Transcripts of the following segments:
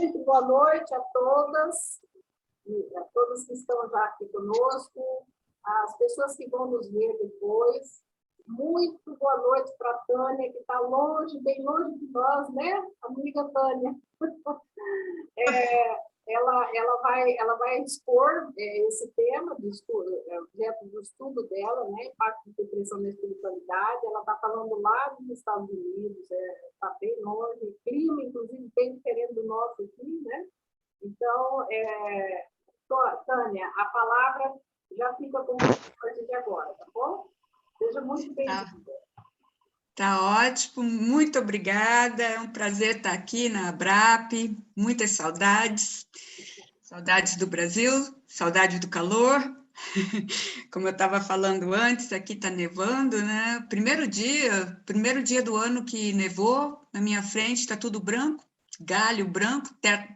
Muito boa noite a todas, a todos que estão já aqui conosco, as pessoas que vão nos ver depois. Muito boa noite para a Tânia, que está longe, bem longe de nós, né? Amiga Tânia. Ela vai expor esse tema, objeto do estudo dela, né? Impacto de depressão na espiritualidade. Ela está falando lá nos Estados Unidos, está bem longe, clima, inclusive, bem diferente do nosso aqui, né? Então, Tânia, a palavra já fica com você a partir de agora, tá bom? Seja muito bem-vinda. Tá ótimo, muito obrigada, é um prazer estar aqui na ABRAP, muitas saudades, saudades do Brasil, saudade do calor, como eu estava falando antes, aqui está nevando, né? Primeiro dia do ano que nevou, na minha frente está tudo branco, galho branco,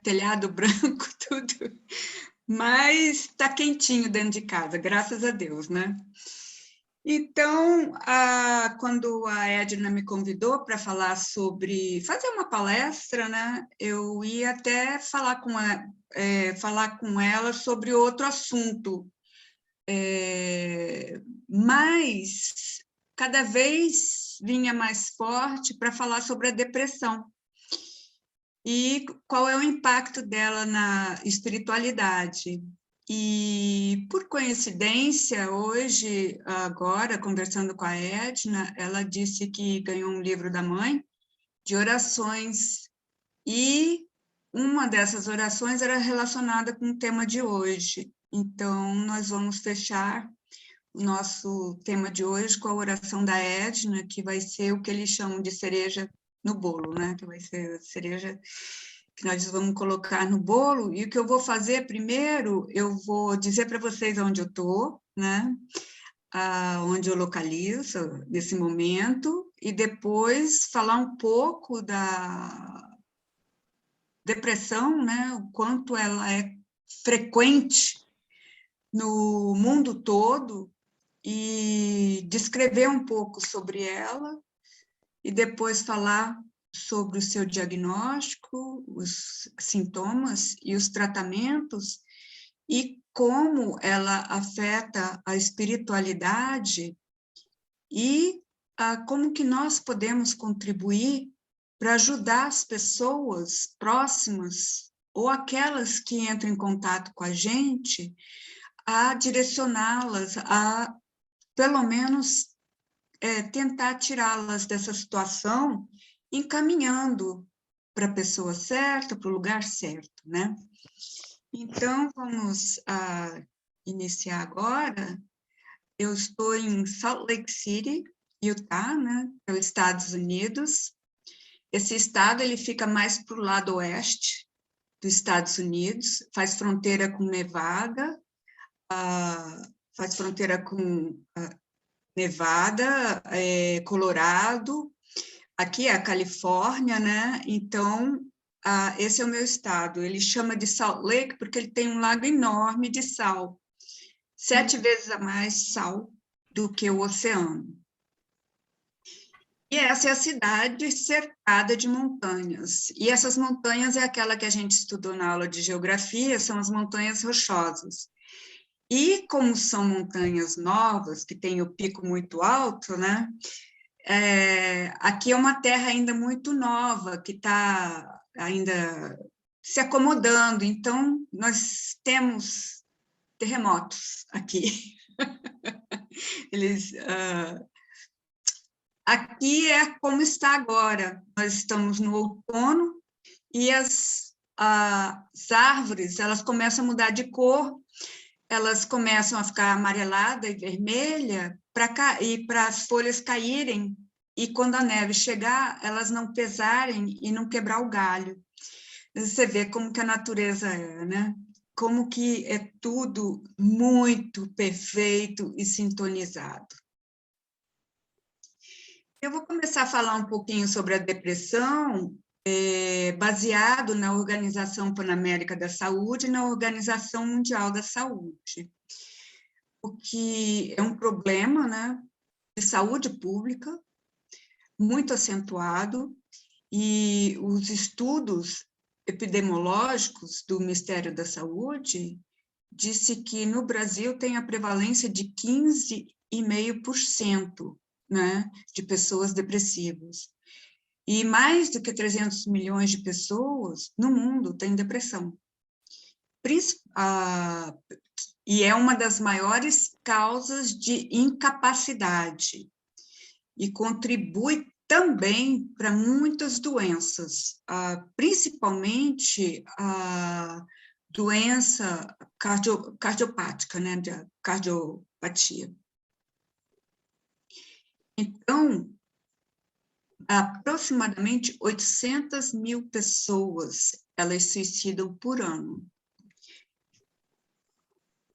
telhado branco, tudo, mas está quentinho dentro de casa, graças a Deus, né? Então, quando a Edna me convidou para falar fazer uma palestra, né, eu ia até falar com ela sobre outro assunto, mas cada vez vinha mais forte para falar sobre a depressão e qual é o impacto dela na espiritualidade. E, por coincidência, hoje, agora, conversando com a Edna, ela disse que ganhou um livro da mãe de orações, e uma dessas orações era relacionada com o tema de hoje. Então, nós vamos fechar o nosso tema de hoje com a oração da Edna, que vai ser o que eles chamam de cereja no bolo, né? Que vai ser a cereja que nós vamos colocar no bolo, e o que eu vou fazer primeiro, eu vou dizer para vocês onde eu estou, né? Onde eu localizo nesse momento, e depois falar um pouco da depressão, né? O quanto ela é frequente no mundo todo, e descrever um pouco sobre ela, e depois falar sobre o seu diagnóstico, os sintomas e os tratamentos, e como ela afeta a espiritualidade, e como que nós podemos contribuir para ajudar as pessoas próximas, ou aquelas que entram em contato com a gente, a direcioná-las a, pelo menos, tentar tirá-las dessa situação, encaminhando para a pessoa certa, para o lugar certo, né? Então, vamos iniciar agora. Eu estou em Salt Lake City, Utah, né? Nos Estados Unidos. Esse estado ele fica mais para o lado oeste dos Estados Unidos, faz fronteira com Nevada, faz fronteira com Nevada, Colorado, aqui é a Califórnia, né? Então, esse é o meu estado. Ele chama de Salt Lake porque ele tem um lago enorme de sal, 7 vezes a mais sal do que o oceano. E essa é a cidade cercada de montanhas. E essas montanhas é aquela que a gente estudou na aula de geografia, são as montanhas rochosas. E como são montanhas novas, que tem o pico muito alto, né? Aqui é uma terra ainda muito nova, que está ainda se acomodando, então nós temos terremotos aqui. Aqui é como está agora, nós estamos no outono, e as árvores, elas começam a mudar de cor, elas começam a ficar amarelada e vermelha, para as folhas caírem, e quando a neve chegar, elas não pesarem e não quebrar o galho. Você vê como que a natureza é, né? Como que é tudo muito perfeito e sintonizado. Eu vou começar a falar um pouquinho sobre a depressão, baseado na Organização Pan-América da Saúde e na Organização Mundial da Saúde, o que é um problema, né, de saúde pública muito acentuado, e os estudos epidemiológicos do Ministério da Saúde disse que no Brasil tem a prevalência de 15,5%, né, de pessoas depressivas. E mais do que 300 milhões de pessoas no mundo têm depressão. E é uma das maiores causas de incapacidade e contribui também para muitas doenças, principalmente a doença cardiopática, né, de cardiopatia. Então, aproximadamente 800 mil pessoas, elas suicidam por ano.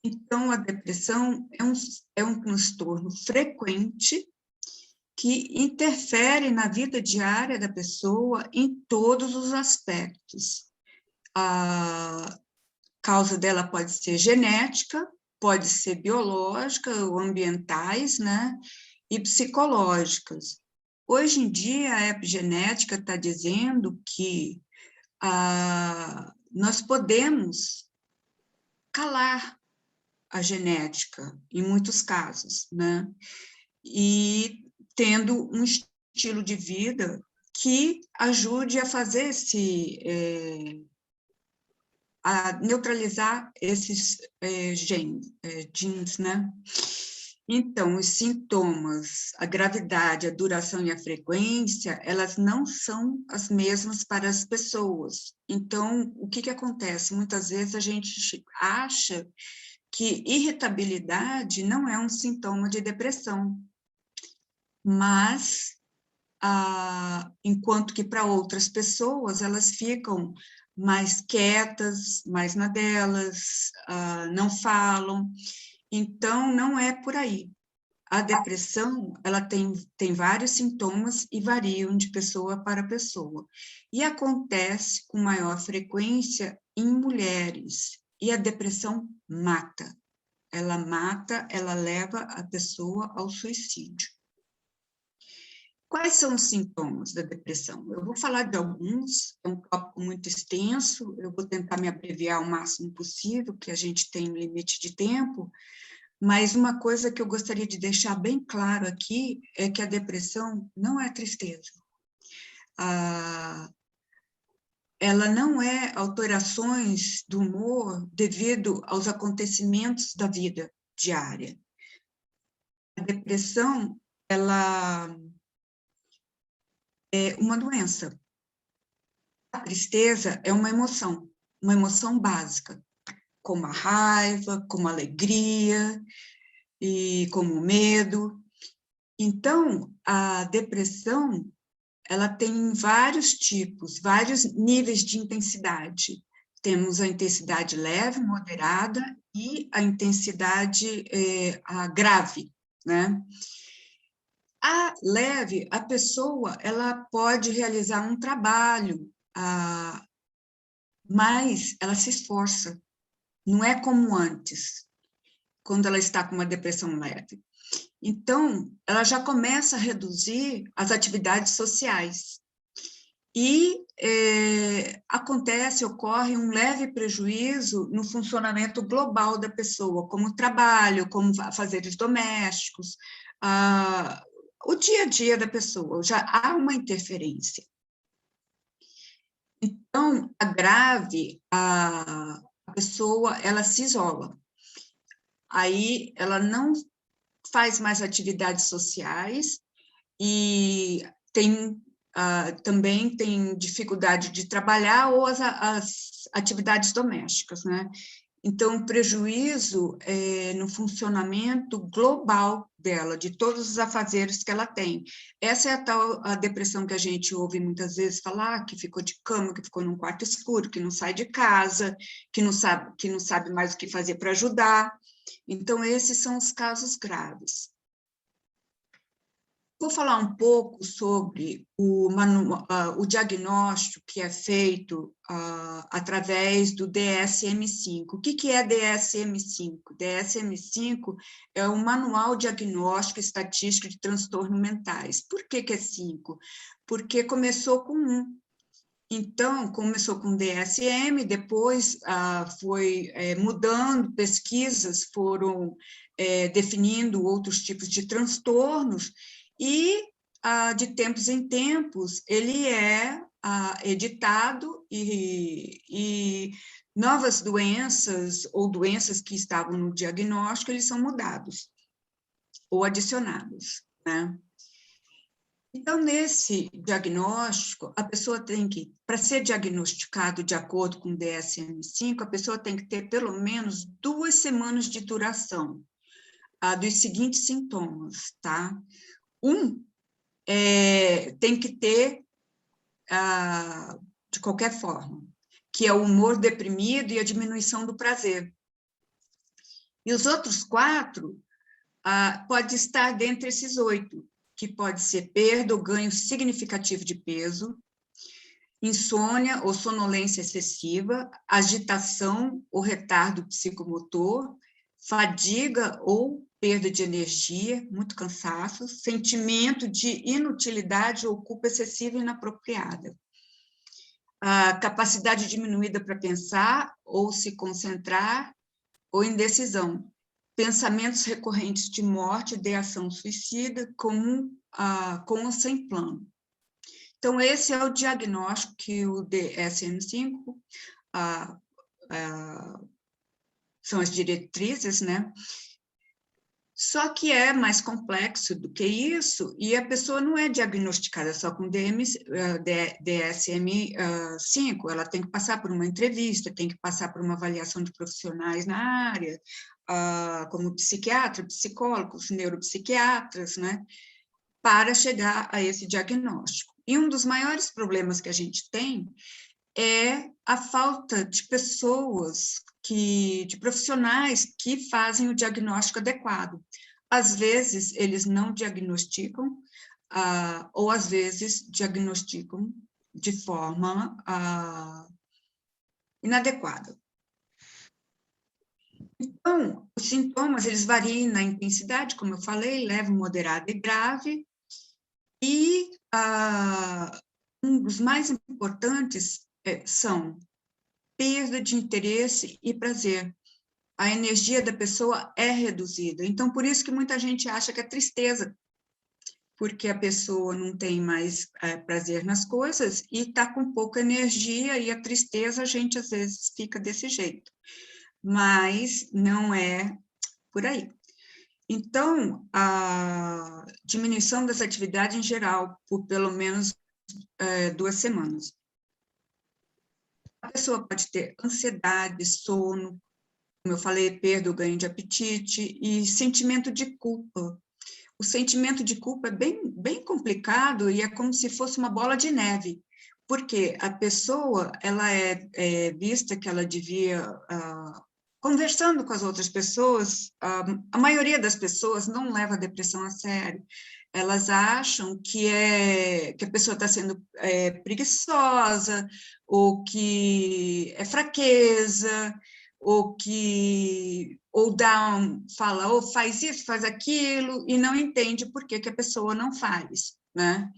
Então, a depressão é um transtorno frequente que interfere na vida diária da pessoa em todos os aspectos. A causa dela pode ser genética, pode ser biológica ou ambientais, né? E psicológicas. Hoje em dia, a epigenética está dizendo que nós podemos calar a genética, em muitos casos, né? E tendo um estilo de vida que ajude a fazer a neutralizar esses genes, né? Então, os sintomas, a gravidade, a duração e a frequência, elas não são as mesmas para as pessoas. Então, o que acontece? Muitas vezes a gente acha que irritabilidade não é um sintoma de depressão, mas, enquanto que para outras pessoas, elas ficam mais quietas, mais na delas, não falam. Então, não é por aí. A depressão, ela tem vários sintomas e variam de pessoa para pessoa. E acontece com maior frequência em mulheres. E a depressão mata. Ela mata, ela leva a pessoa ao suicídio. Quais são os sintomas da depressão? Eu vou falar de alguns, é um tópico muito extenso, eu vou tentar me abreviar o máximo possível, que a gente tem um limite de tempo, mas uma coisa que eu gostaria de deixar bem claro aqui é que a depressão não é tristeza. Ela não é alterações do humor devido aos acontecimentos da vida diária. A depressão, ela é uma doença. A tristeza é uma emoção básica, como a raiva, como a alegria e como o medo. Então, a depressão, ela tem vários tipos, vários níveis de intensidade. Temos a intensidade leve, moderada e a intensidade grave, né? A leve, a pessoa, ela pode realizar um trabalho, mas ela se esforça. Não é como antes, quando ela está com uma depressão leve. Então, ela já começa a reduzir as atividades sociais. E ocorre um leve prejuízo no funcionamento global da pessoa, como trabalho, como afazeres domésticos, o dia a dia da pessoa, já há uma interferência. Então, a grave, a pessoa, ela se isola. Aí, ela não faz mais atividades sociais e também tem dificuldade de trabalhar ou as atividades domésticas, né? Então, prejuízo no funcionamento global dela, de todos os afazeres que ela tem. Essa é a depressão que a gente ouve muitas vezes falar, que ficou de cama, que ficou num quarto escuro, que não sai de casa, que não sabe mais o que fazer para ajudar. Então, esses são os casos graves. Vou falar um pouco sobre o diagnóstico que é feito através do DSM-5. O que é DSM-5? DSM-5 é o Manual Diagnóstico e Estatístico de Transtornos Mentais. Por que é 5? Porque começou com 1. Então, começou com DSM, depois foi mudando, pesquisas foram definindo outros tipos de transtornos, e de tempos em tempos ele é editado e novas doenças ou doenças que estavam no diagnóstico, eles são mudados ou adicionados, né? Então, nesse diagnóstico, a pessoa tem que, para ser diagnosticado de acordo com o DSM-5, a pessoa tem que ter pelo menos 2 semanas de duração dos seguintes sintomas, tá? Tem que ter, de qualquer forma, que é o humor deprimido e a diminuição do prazer. E os outros 4 pode estar dentre esses 8, que pode ser perda ou ganho significativo de peso, insônia ou sonolência excessiva, agitação ou retardo psicomotor, fadiga ou perda de energia, muito cansaço, sentimento de inutilidade ou culpa excessiva e inapropriada, a capacidade diminuída para pensar ou se concentrar, ou indecisão, pensamentos recorrentes de morte, ideação suicida, com ou sem plano. Então, esse é o diagnóstico que o DSM-5 são as diretrizes, né? Só que é mais complexo do que isso, e a pessoa não é diagnosticada só com DSM-5, ela tem que passar por uma entrevista, tem que passar por uma avaliação de profissionais na área, como psiquiatra, psicólogos, neuropsiquiatras, né, para chegar a esse diagnóstico. E um dos maiores problemas que a gente tem é a falta de pessoas, de profissionais que fazem o diagnóstico adequado. Às vezes, eles não diagnosticam, ou às vezes diagnosticam de forma inadequada. Então, os sintomas, eles variam na intensidade, como eu falei, leve, moderado e grave, e um dos mais importantes são perda de interesse e prazer. A energia da pessoa é reduzida. Então, por isso que muita gente acha que é tristeza, porque a pessoa não tem mais prazer nas coisas e está com pouca energia, e a tristeza a gente às vezes fica desse jeito. Mas não é por aí. Então, a diminuição das atividades em geral, por pelo menos 2 semanas. A pessoa pode ter ansiedade, sono, como eu falei, perda ou ganho de apetite, e sentimento de culpa. O sentimento de culpa é bem complicado, e é como se fosse uma bola de neve, porque a pessoa ela é vista que ela devia, conversando com as outras pessoas, a maioria das pessoas não leva a depressão a sério. Elas acham que a pessoa está sendo preguiçosa, ou que é fraqueza, ou fala, ou faz isso, faz aquilo, e não entende por que a pessoa não faz, né?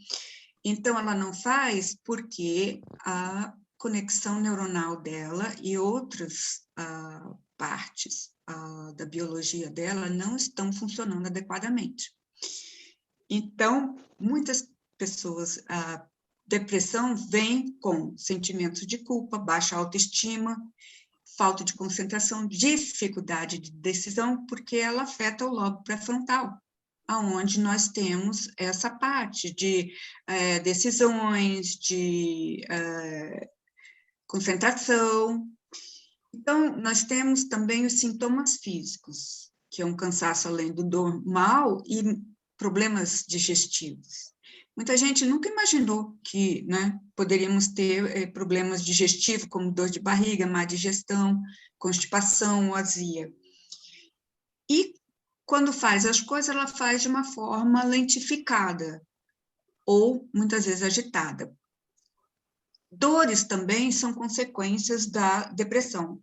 Então, ela não faz porque a conexão neuronal dela e outras partes da biologia dela não estão funcionando adequadamente. Então, muitas pessoas, a depressão vem com sentimentos de culpa, baixa autoestima, falta de concentração, dificuldade de decisão, porque ela afeta o lobo pré-frontal, aonde nós temos essa parte de decisões, de concentração. Então, nós temos também os sintomas físicos, que é um cansaço além do normal e problemas digestivos. Muita gente nunca imaginou que, né, poderíamos ter problemas digestivos, como dor de barriga, má digestão, constipação, azia. E, quando faz as coisas, ela faz de uma forma lentificada, ou, muitas vezes, agitada. Dores também são consequências da depressão.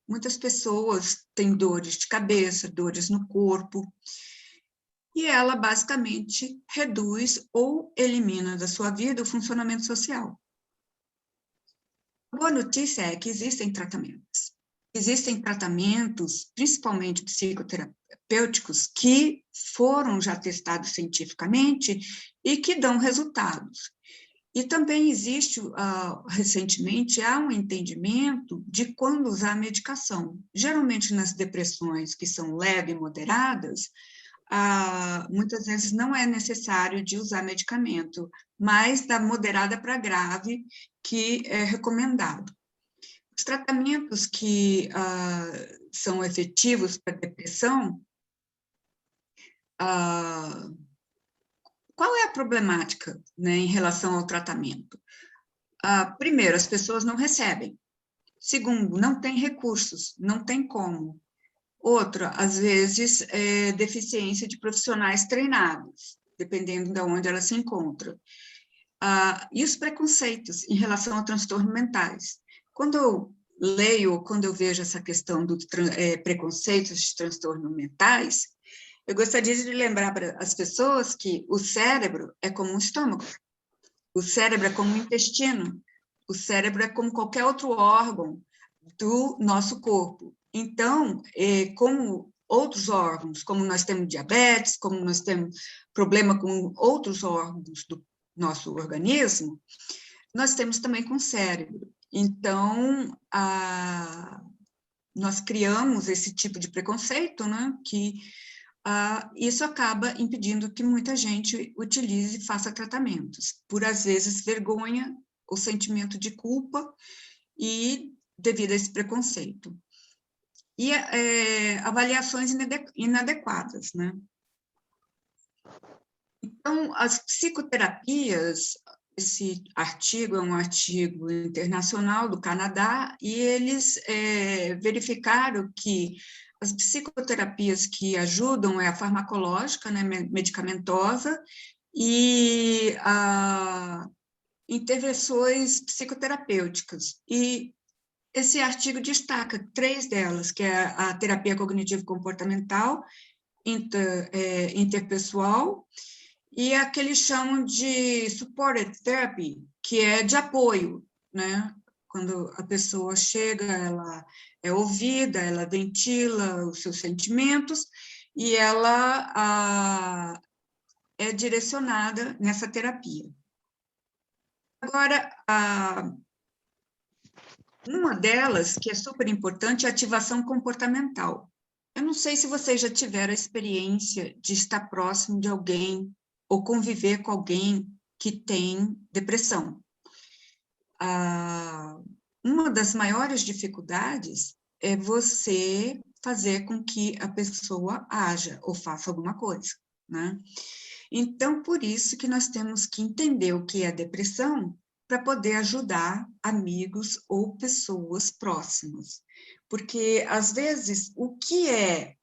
Muitas pessoas têm dores de cabeça, dores no corpo, e ela basicamente reduz ou elimina da sua vida o funcionamento social. A boa notícia é que existem tratamentos. Existem tratamentos, principalmente psicoterapêuticos, que foram já testados cientificamente e que dão resultados. E também existe, recentemente, há um entendimento de quando usar a medicação. Geralmente, nas depressões que são leves e moderadas, muitas vezes não é necessário de usar medicamento, mas da moderada para grave, que é recomendado. Os tratamentos que são efetivos para depressão, qual é a problemática, né, em relação ao tratamento? Primeiro, as pessoas não recebem. Segundo, não tem recursos, não tem como. Outra, às vezes, é deficiência de profissionais treinados, dependendo de onde ela se encontra. E os preconceitos em relação a transtornos mentais. Quando eu leio, quando eu vejo essa questão dos preconceitos de transtornos mentais, eu gostaria de lembrar para as pessoas que o cérebro é como um estômago, o cérebro é como um intestino, o cérebro é como qualquer outro órgão do nosso corpo. Então, como outros órgãos, como nós temos diabetes, como nós temos problema com outros órgãos do nosso organismo, nós temos também com o cérebro. Então, nós criamos esse tipo de preconceito, né, que isso acaba impedindo que muita gente utilize e faça tratamentos, por, às vezes, vergonha ou sentimento de culpa e devido a esse preconceito. E avaliações inadequadas, né? Então, as psicoterapias, esse artigo é um artigo internacional do Canadá, e eles verificaram que as psicoterapias que ajudam é a farmacológica, né, medicamentosa, e intervenções psicoterapêuticas. E esse artigo destaca 3 delas, que é a terapia cognitivo-comportamental, interpessoal, e a que eles chamam de supported therapy, que é de apoio, né? Quando a pessoa chega, ela é ouvida, ela ventila os seus sentimentos, e ela é direcionada nessa terapia. Agora, uma delas, que é super importante, é a ativação comportamental. Eu não sei se vocês já tiveram a experiência de estar próximo de alguém ou conviver com alguém que tem depressão. Uma das maiores dificuldades é você fazer com que a pessoa haja ou faça alguma coisa, né? Então, por isso que nós temos que entender o que é depressão para poder ajudar amigos ou pessoas próximas. Porque, às vezes, o que é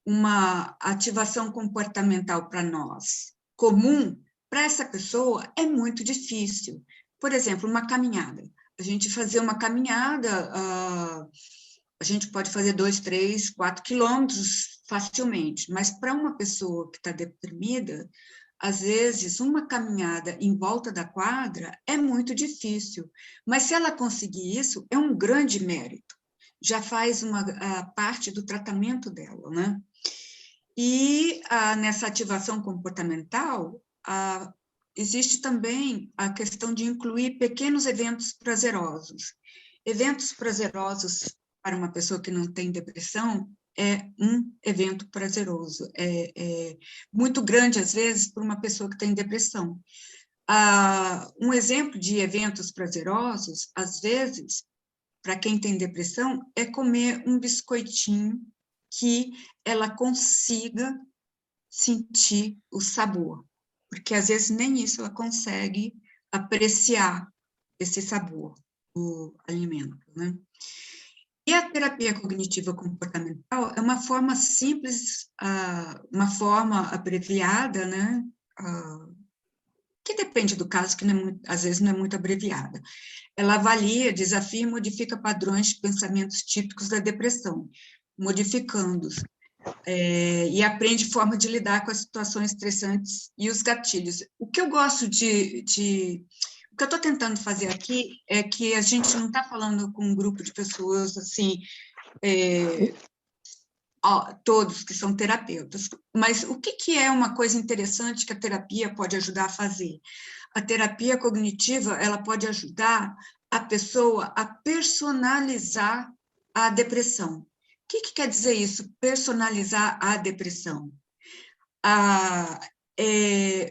uma ativação comportamental para nós comum, para essa pessoa é muito difícil. Por exemplo, uma caminhada. A gente fazer uma caminhada, a gente pode fazer 2, 3, 4 quilômetros facilmente, mas para uma pessoa que está deprimida, às vezes, uma caminhada em volta da quadra é muito difícil, mas se ela conseguir isso, é um grande mérito, já faz uma parte do tratamento dela, né? E nessa ativação comportamental, existe também a questão de incluir pequenos eventos prazerosos. Eventos prazerosos para uma pessoa que não tem depressão é um evento prazeroso, é muito grande, às vezes, para uma pessoa que tem depressão. Um exemplo de eventos prazerosos, às vezes, para quem tem depressão, é comer um biscoitinho que ela consiga sentir o sabor, porque às vezes nem isso ela consegue apreciar esse sabor do alimento, né? E a terapia cognitiva comportamental é uma forma simples, uma forma abreviada, né? Que depende do caso, que não é às vezes não é muito abreviada. Ela avalia, desafia e modifica padrões de pensamentos típicos da depressão, modificando-os, e aprende forma de lidar com as situações estressantes e os gatilhos. O que eu gosto de O que eu estou tentando fazer aqui é que a gente não está falando com um grupo de pessoas, assim, todos que são terapeutas, mas o que é uma coisa interessante que a terapia pode ajudar a fazer? A terapia cognitiva, ela pode ajudar a pessoa a personalizar a depressão. O que quer dizer isso, personalizar a depressão?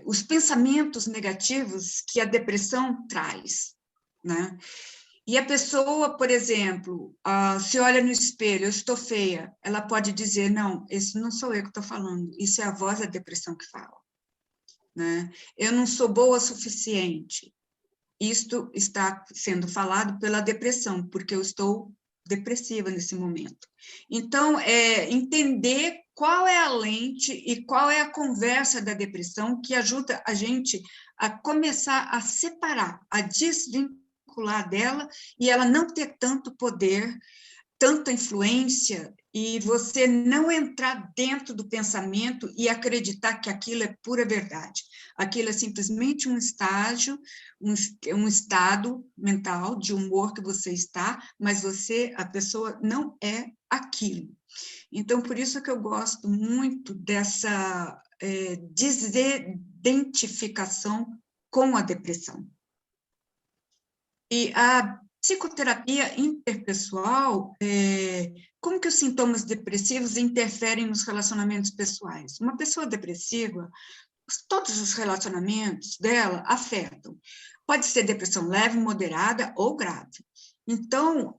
Os pensamentos negativos que a depressão traz, né? E a pessoa, por exemplo, se olha no espelho, eu estou feia, ela pode dizer, não, esse não sou eu que estou falando, isso é a voz da depressão que fala. Né? Eu não sou boa o suficiente. Isto está sendo falado pela depressão, porque eu estou depressiva nesse momento. Então, entender qual é a lente e qual é a conversa da depressão que ajuda a gente a começar a separar, a desvincular dela e ela não ter tanto poder, tanta influência, e você não entrar dentro do pensamento e acreditar que aquilo é pura verdade. Aquilo é simplesmente um estágio, um estado mental de humor que você está, mas você, a pessoa, não é aquilo. Então, por isso que eu gosto muito dessa desidentificação com a depressão. E a psicoterapia interpessoal, como que os sintomas depressivos interferem nos relacionamentos pessoais? Uma pessoa depressiva, todos os relacionamentos dela afetam. Pode ser depressão leve, moderada ou grave. Então,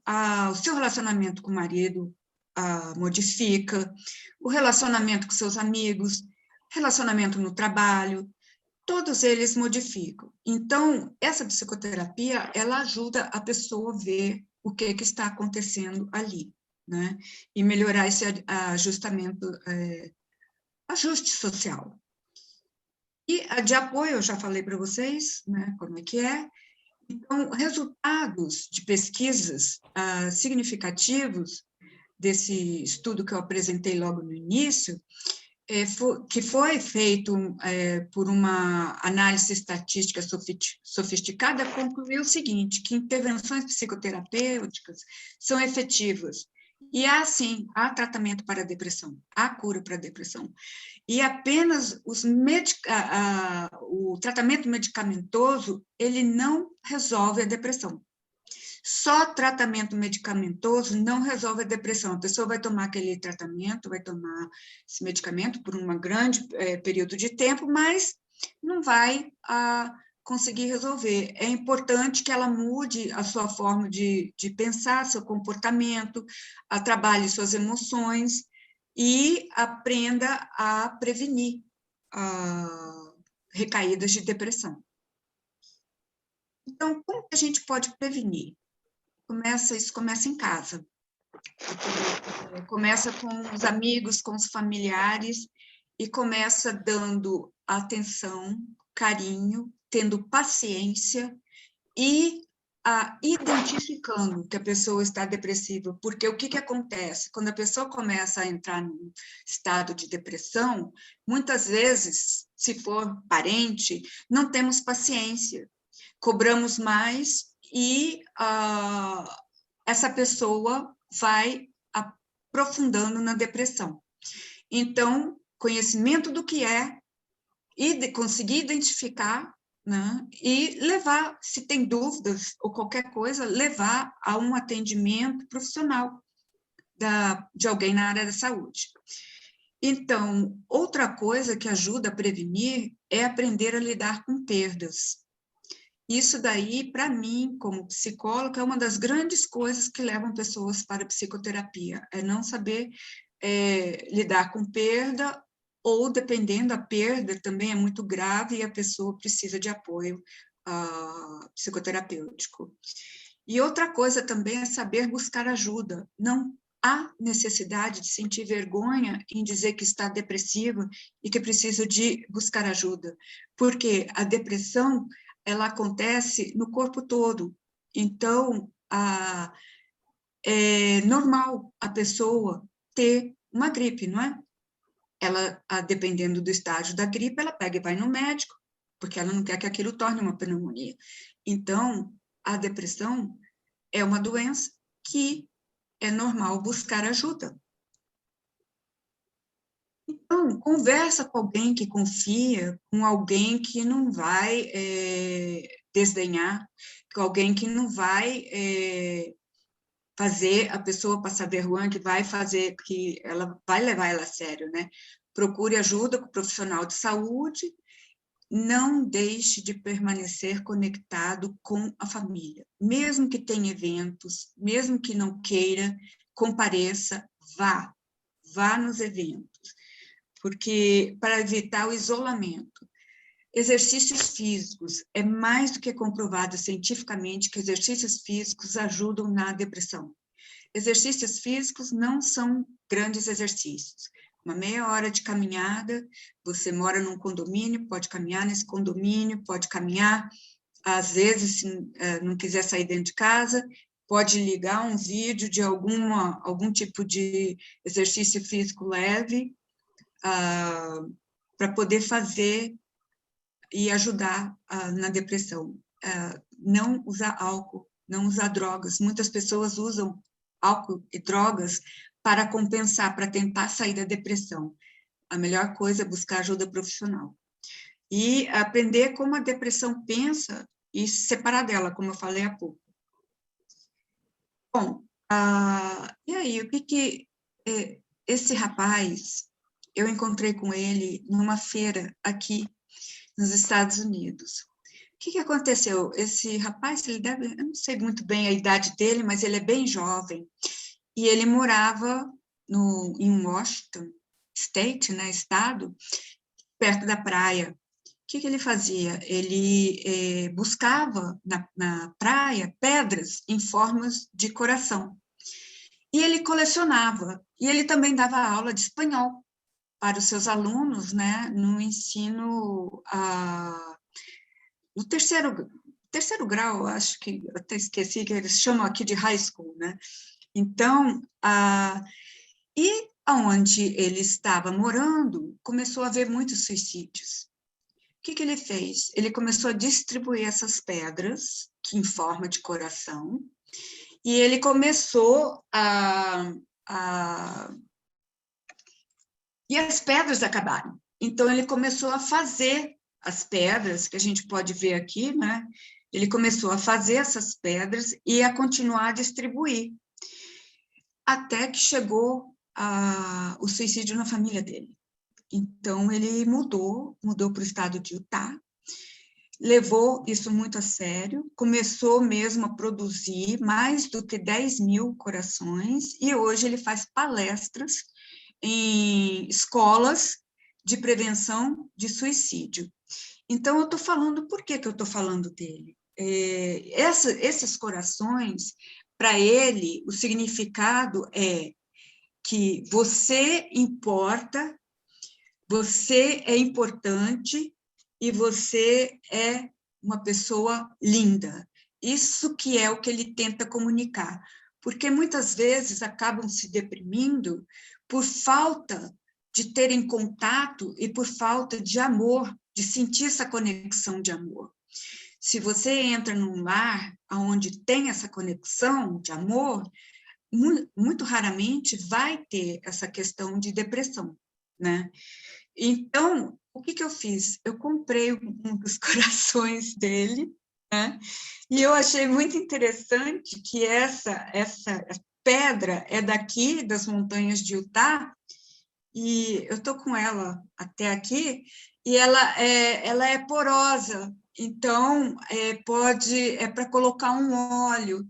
o seu relacionamento com o marido modifica, o relacionamento com seus amigos, relacionamento no trabalho, todos eles modificam. Então, essa psicoterapia, ela ajuda a pessoa a ver o que está acontecendo ali, né? E melhorar esse ajustamento, ajuste social. E a de apoio, eu já falei para vocês, né, como é que é. Então, resultados de pesquisas significativos desse estudo que eu apresentei logo no início, que foi feito por uma análise estatística sofisticada, concluiu o seguinte, que intervenções psicoterapêuticas são efetivas. E há tratamento para a depressão, há cura para a depressão. E apenas o tratamento medicamentoso, ele não resolve a depressão. Só tratamento medicamentoso não resolve a depressão. A pessoa vai tomar aquele tratamento, vai tomar esse medicamento por um grande período de tempo, mas não vai conseguir resolver. É importante que ela mude a sua forma de pensar, seu comportamento, trabalhe suas emoções e aprenda a prevenir recaídas de depressão. Então, como que a gente pode prevenir? Isso começa em casa. Começa com os amigos, com os familiares, e começa dando atenção, carinho, tendo paciência e identificando que a pessoa está depressiva. Porque o que acontece? Quando a pessoa começa a entrar num estado de depressão, muitas vezes, se for parente, não temos paciência, cobramos mais e essa pessoa vai aprofundando na depressão. Então, conhecimento do que é, e conseguir identificar, né, e levar, se tem dúvidas ou qualquer coisa, levar a um atendimento profissional de alguém na área da saúde. Então, outra coisa que ajuda a prevenir é aprender a lidar com perdas. Isso daí, para mim, como psicóloga, é uma das grandes coisas que levam pessoas para a psicoterapia, é não saber lidar com perda, ou, dependendo, a perda também é muito grave e a pessoa precisa de apoio psicoterapêutico. E outra coisa também é saber buscar ajuda. Não há necessidade de sentir vergonha em dizer que está depressiva e que precisa de buscar ajuda, porque a depressão, ela acontece no corpo todo. Então, é normal a pessoa ter uma gripe, não é? Ela, dependendo do estágio da gripe, ela pega e vai no médico, porque ela não quer que aquilo torne uma pneumonia. Então, a depressão é uma doença que é normal buscar ajuda. Então, conversa com alguém que confia, com alguém que não vai desdenhar, com alguém que não vai fazer a pessoa passar vergonha, que vai fazer, que ela vai levar ela a sério, né? Procure ajuda com o profissional de saúde, não deixe de permanecer conectado com a família. Mesmo que tenha eventos, mesmo que não queira, compareça, vá nos eventos, porque para evitar o isolamento. Exercícios físicos, é mais do que comprovado cientificamente que exercícios físicos ajudam na depressão. Exercícios físicos não são grandes exercícios. Uma meia hora de caminhada, você mora num condomínio, pode caminhar nesse condomínio, pode caminhar, às vezes, se não quiser sair dentro de casa, pode ligar um vídeo de algum tipo de exercício físico leve, para poder fazer e ajudar na depressão. Não usar álcool, não usar drogas. Muitas pessoas usam álcool e drogas para compensar, para tentar sair da depressão. A melhor coisa é buscar ajuda profissional. E aprender como a depressão pensa e se separar dela, como eu falei há pouco. Bom, e aí, o que esse rapaz, eu encontrei com ele numa feira aqui nos Estados Unidos. O que aconteceu? Esse rapaz, ele deve, eu não sei muito bem a idade dele, mas ele é bem jovem, e ele morava em Washington State, né, estado, perto da praia. O que ele fazia? Ele buscava na praia pedras em formas de coração, e ele colecionava, e ele também dava aula de espanhol para os seus alunos, né, no ensino no terceiro grau, acho que até esqueci que eles chamam aqui de high school, né? Então, e aonde ele estava morando, começou a haver muitos suicídios. O que ele fez? Ele começou a distribuir essas pedras, que em forma de coração, e ele começou e as pedras acabaram. Então, ele começou a fazer as pedras, que a gente pode ver aqui, né? Ele começou a fazer essas pedras e a continuar a distribuir, até que chegou o suicídio na família dele. Então, ele mudou para o estado de Utah, levou isso muito a sério, começou mesmo a produzir mais do que 10.000 corações, e hoje ele faz palestras em escolas de prevenção de suicídio. Então, eu estou falando, por que eu estou falando dele? Esses corações, para ele, o significado é que você importa, você é importante e você é uma pessoa linda. Isso que é o que ele tenta comunicar, porque muitas vezes acabam se deprimindo por falta de terem contato e por falta de amor, de sentir essa conexão de amor. Se você entra num lar onde tem essa conexão de amor, muito raramente vai ter essa questão de depressão, né? Então, o que eu fiz? Eu comprei um dos corações dele, né? E eu achei muito interessante que essa pedra é daqui, das montanhas de Utah, e eu estou com ela até aqui, e ela é porosa, então é para colocar um óleo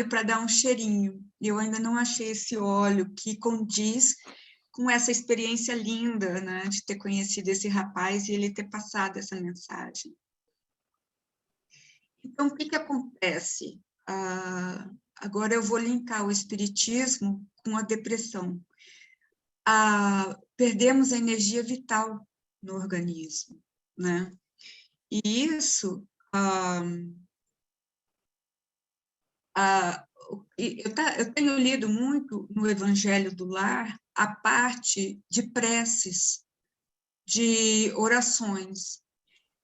para dar um cheirinho. E eu ainda não achei esse óleo que condiz com essa experiência linda, né, de ter conhecido esse rapaz e ele ter passado essa mensagem. Então, o que acontece? Agora eu vou linkar o espiritismo com a depressão. Perdemos a energia vital no organismo, né? E isso, eu tenho lido muito no Evangelho do Lar a parte de preces, de orações.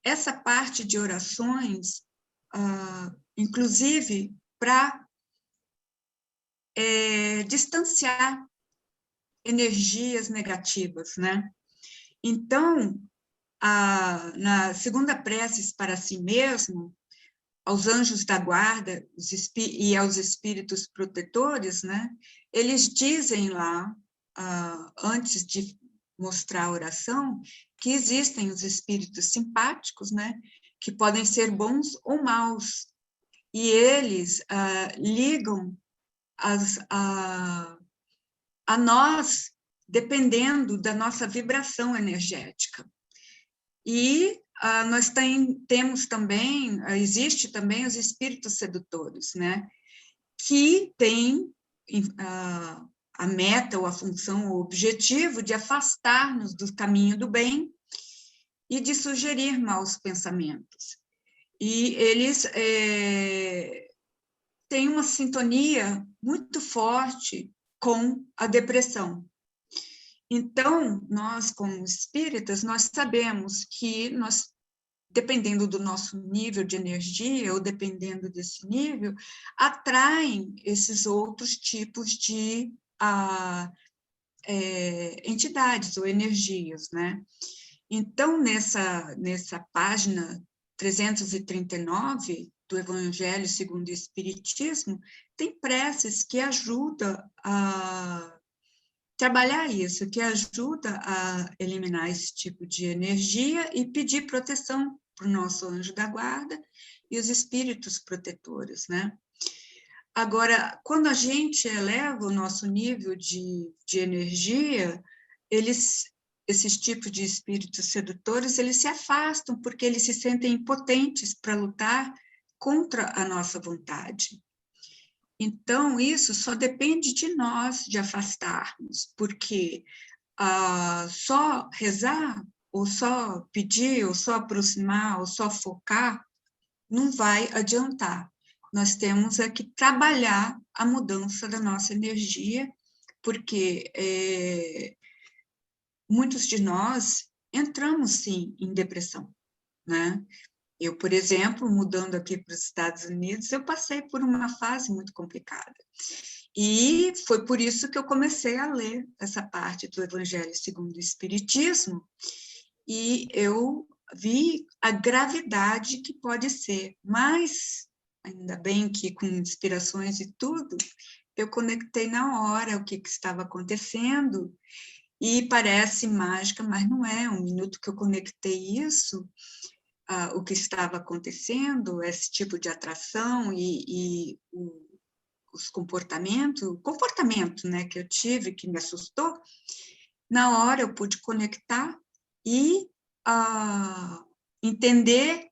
essa parte de orações, inclusive para distanciar energias negativas, né? Então, na segunda preces para si mesmo, aos anjos da guarda e aos espíritos protetores, né? Eles dizem lá, antes de mostrar a oração, que existem os espíritos simpáticos, né? Que podem ser bons ou maus, e eles ligam a nós, dependendo da nossa vibração energética. E nós temos também, existe também os espíritos sedutores, né? Que têm a meta, ou a função, ou o objetivo de afastar-nos do caminho do bem e de sugerir maus pensamentos. E eles têm uma sintonia muito forte com a depressão. Então, nós, como espíritas, nós sabemos que nós, dependendo do nosso nível de energia, ou dependendo desse nível, atraem esses outros tipos de entidades ou energias, né? Então, nessa página 339 do Evangelho segundo o Espiritismo, tem preces que ajudam a trabalhar isso, que ajuda a eliminar esse tipo de energia e pedir proteção para o nosso anjo da guarda e os espíritos protetores, né? Agora, quando a gente eleva o nosso nível de energia, esses tipos de espíritos sedutores, eles se afastam porque eles se sentem impotentes para lutar contra a nossa vontade. Então, isso só depende de nós de afastarmos, porque só rezar, ou só pedir, ou só aproximar, ou só focar, não vai adiantar. Nós temos que trabalhar a mudança da nossa energia, porque muitos de nós entramos, sim, em depressão, né? Eu, por exemplo, mudando aqui para os Estados Unidos, eu passei por uma fase muito complicada. E foi por isso que eu comecei a ler essa parte do Evangelho segundo o Espiritismo, e eu vi a gravidade que pode ser, mas, ainda bem que com inspirações e tudo, eu conectei na hora o que estava acontecendo, e parece mágica, mas não é. Um minuto que eu conectei isso, o que estava acontecendo, esse tipo de atração e os o comportamento, né, que eu tive, que me assustou, na hora eu pude conectar e entender,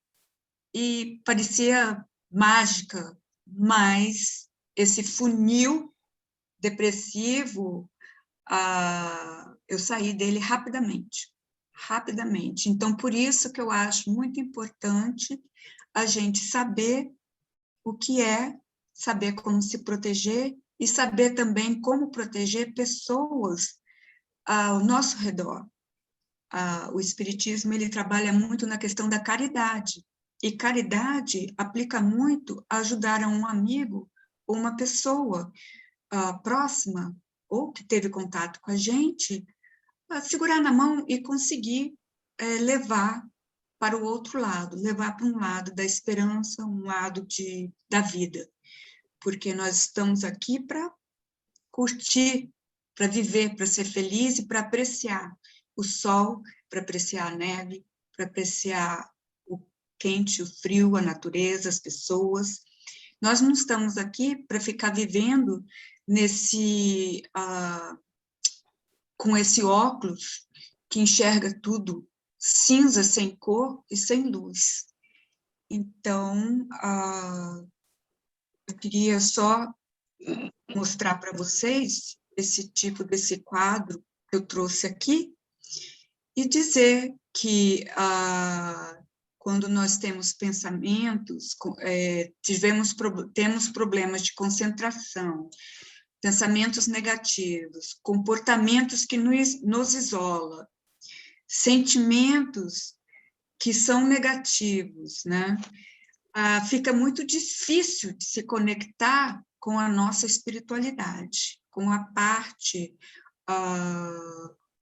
e parecia mágica, mas esse funil depressivo, eu saí dele rapidamente. Então, por isso que eu acho muito importante a gente saber o que é, saber como se proteger e saber também como proteger pessoas ao nosso redor. O Espiritismo, ele trabalha muito na questão da caridade, e caridade aplica muito a ajudar a um amigo ou uma pessoa próxima, ou que teve contato com a gente, segurar na mão e conseguir levar para o outro lado, levar para um lado da esperança, um lado da vida, porque nós estamos aqui para curtir, para viver, para ser feliz e para apreciar o sol, para apreciar a neve, para apreciar o quente, o frio, a natureza, as pessoas. Nós não estamos aqui para ficar vivendo com esse óculos que enxerga tudo cinza, sem cor e sem luz. Então, eu queria só mostrar para vocês desse quadro que eu trouxe aqui, e dizer que quando nós temos pensamentos, temos problemas de concentração, pensamentos negativos, comportamentos que nos isolam, sentimentos que são negativos, né? Fica muito difícil de se conectar com a nossa espiritualidade, com a parte,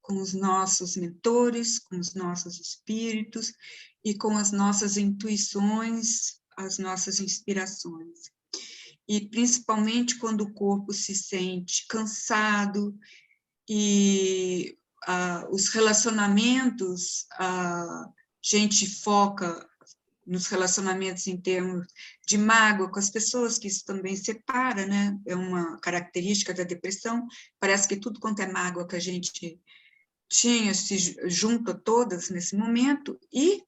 com os nossos mentores, com os nossos espíritos e com as nossas intuições, as nossas inspirações. E principalmente quando o corpo se sente cansado e os relacionamentos, a gente foca nos relacionamentos em termos de mágoa com as pessoas, que isso também separa, né? É uma característica da depressão, parece que tudo quanto é mágoa que a gente tinha se junta todas nesse momento, e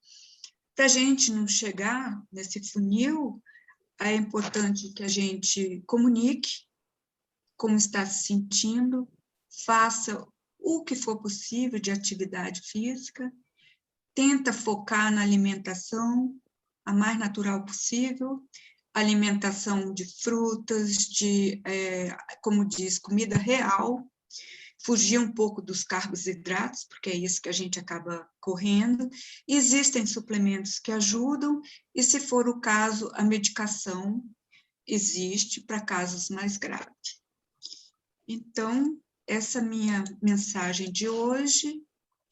para a gente não chegar nesse funil, é importante que a gente comunique como está se sentindo, faça o que for possível de atividade física, tenta focar na alimentação a mais natural possível, alimentação de frutas, como diz, comida real, fugir um pouco dos carboidratos, porque é isso que a gente acaba correndo. Existem suplementos que ajudam, e se for o caso, a medicação existe para casos mais graves. Então, essa é a minha mensagem de hoje,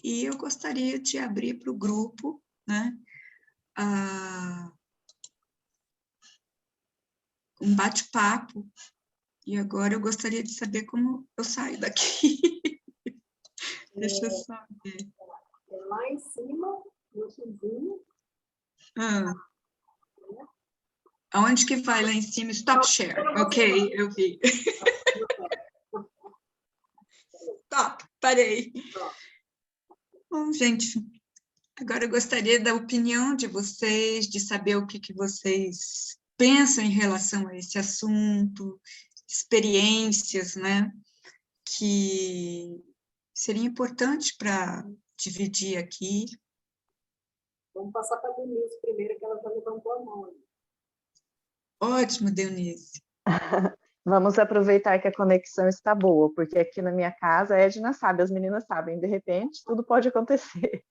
e eu gostaria de abrir para o grupo, né, um bate-papo, e agora eu gostaria de saber como eu saio daqui. Deixa eu só ver. Lá em cima, no xizinho. Aonde que vai lá em cima? Stop share. Ok, eu vi. Stop, parei. Bom, gente, agora eu gostaria da opinião de vocês, de saber o que vocês pensam em relação a esse assunto, experiências, né, que seria importante para dividir aqui. Vamos passar para a Denise primeiro, que ela já levantou a mão. Ótimo, Denise. Vamos aproveitar que a conexão está boa, porque aqui na minha casa, a Edna sabe, as meninas sabem, de repente, tudo pode acontecer.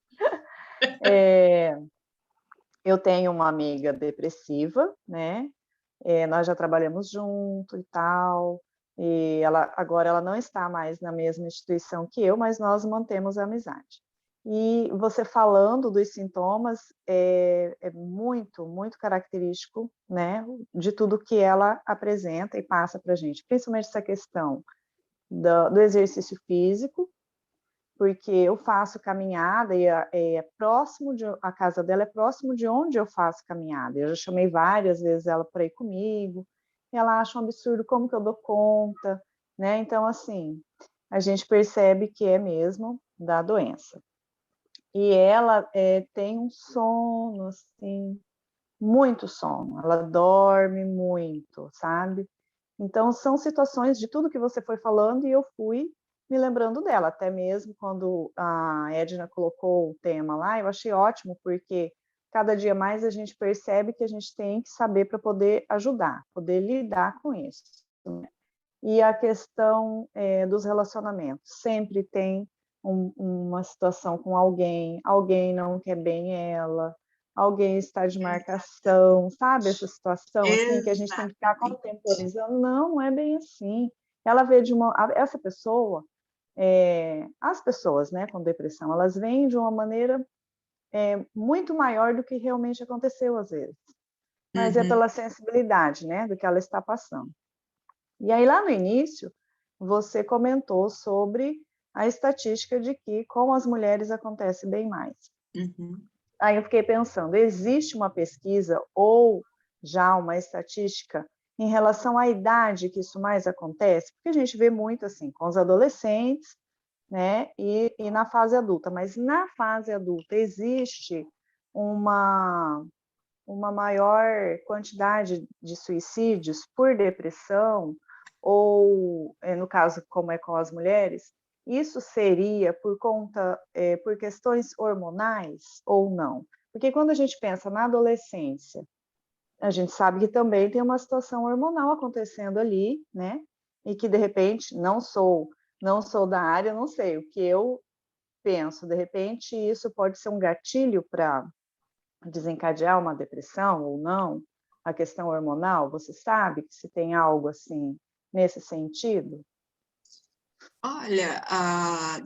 Eu tenho uma amiga depressiva, né? Nós já trabalhamos junto e tal, e agora ela não está mais na mesma instituição que eu, mas nós mantemos a amizade. E você falando dos sintomas é muito, muito característico, né, de tudo que ela apresenta e passa para a gente, principalmente essa questão do exercício físico, porque eu faço caminhada e a casa dela é próximo de onde eu faço caminhada. Eu já chamei várias vezes ela para ir comigo, e ela acha um absurdo como que eu dou conta, né? Então, assim, a gente percebe que é mesmo da doença. E ela tem um sono, assim, muito sono. Ela dorme muito, sabe? Então, são situações de tudo que você foi falando e eu fui me lembrando dela. Até mesmo quando a Edna colocou o tema lá, eu achei ótimo, porque cada dia mais a gente percebe que a gente tem que saber para poder ajudar, poder lidar com isso. E a questão dos relacionamentos. Sempre tem uma situação com alguém não quer bem ela, alguém está de marcação, sabe essa situação assim, que a gente tem que ficar contemporizando? Não é bem assim. Ela vê essa pessoa, as pessoas, né, com depressão, elas vêm de uma maneira muito maior do que realmente aconteceu às vezes, mas é pela sensibilidade, né, do que ela está passando. E aí lá no início você comentou sobre a estatística de que com as mulheres acontece bem mais. Aí eu fiquei pensando, existe uma pesquisa ou já uma estatística em relação à idade que isso mais acontece? Porque a gente vê muito assim, com os adolescentes, né, e na fase adulta, mas na fase adulta existe uma maior quantidade de suicídios por depressão, ou no caso, como é com as mulheres, isso seria por questões hormonais ou não? Porque quando a gente pensa na adolescência, a gente sabe que também tem uma situação hormonal acontecendo ali, né? E que de repente não sou da área, não sei o que eu penso. De repente isso pode ser um gatilho para desencadear uma depressão ou não? A questão hormonal, você sabe se tem algo assim nesse sentido? Olha,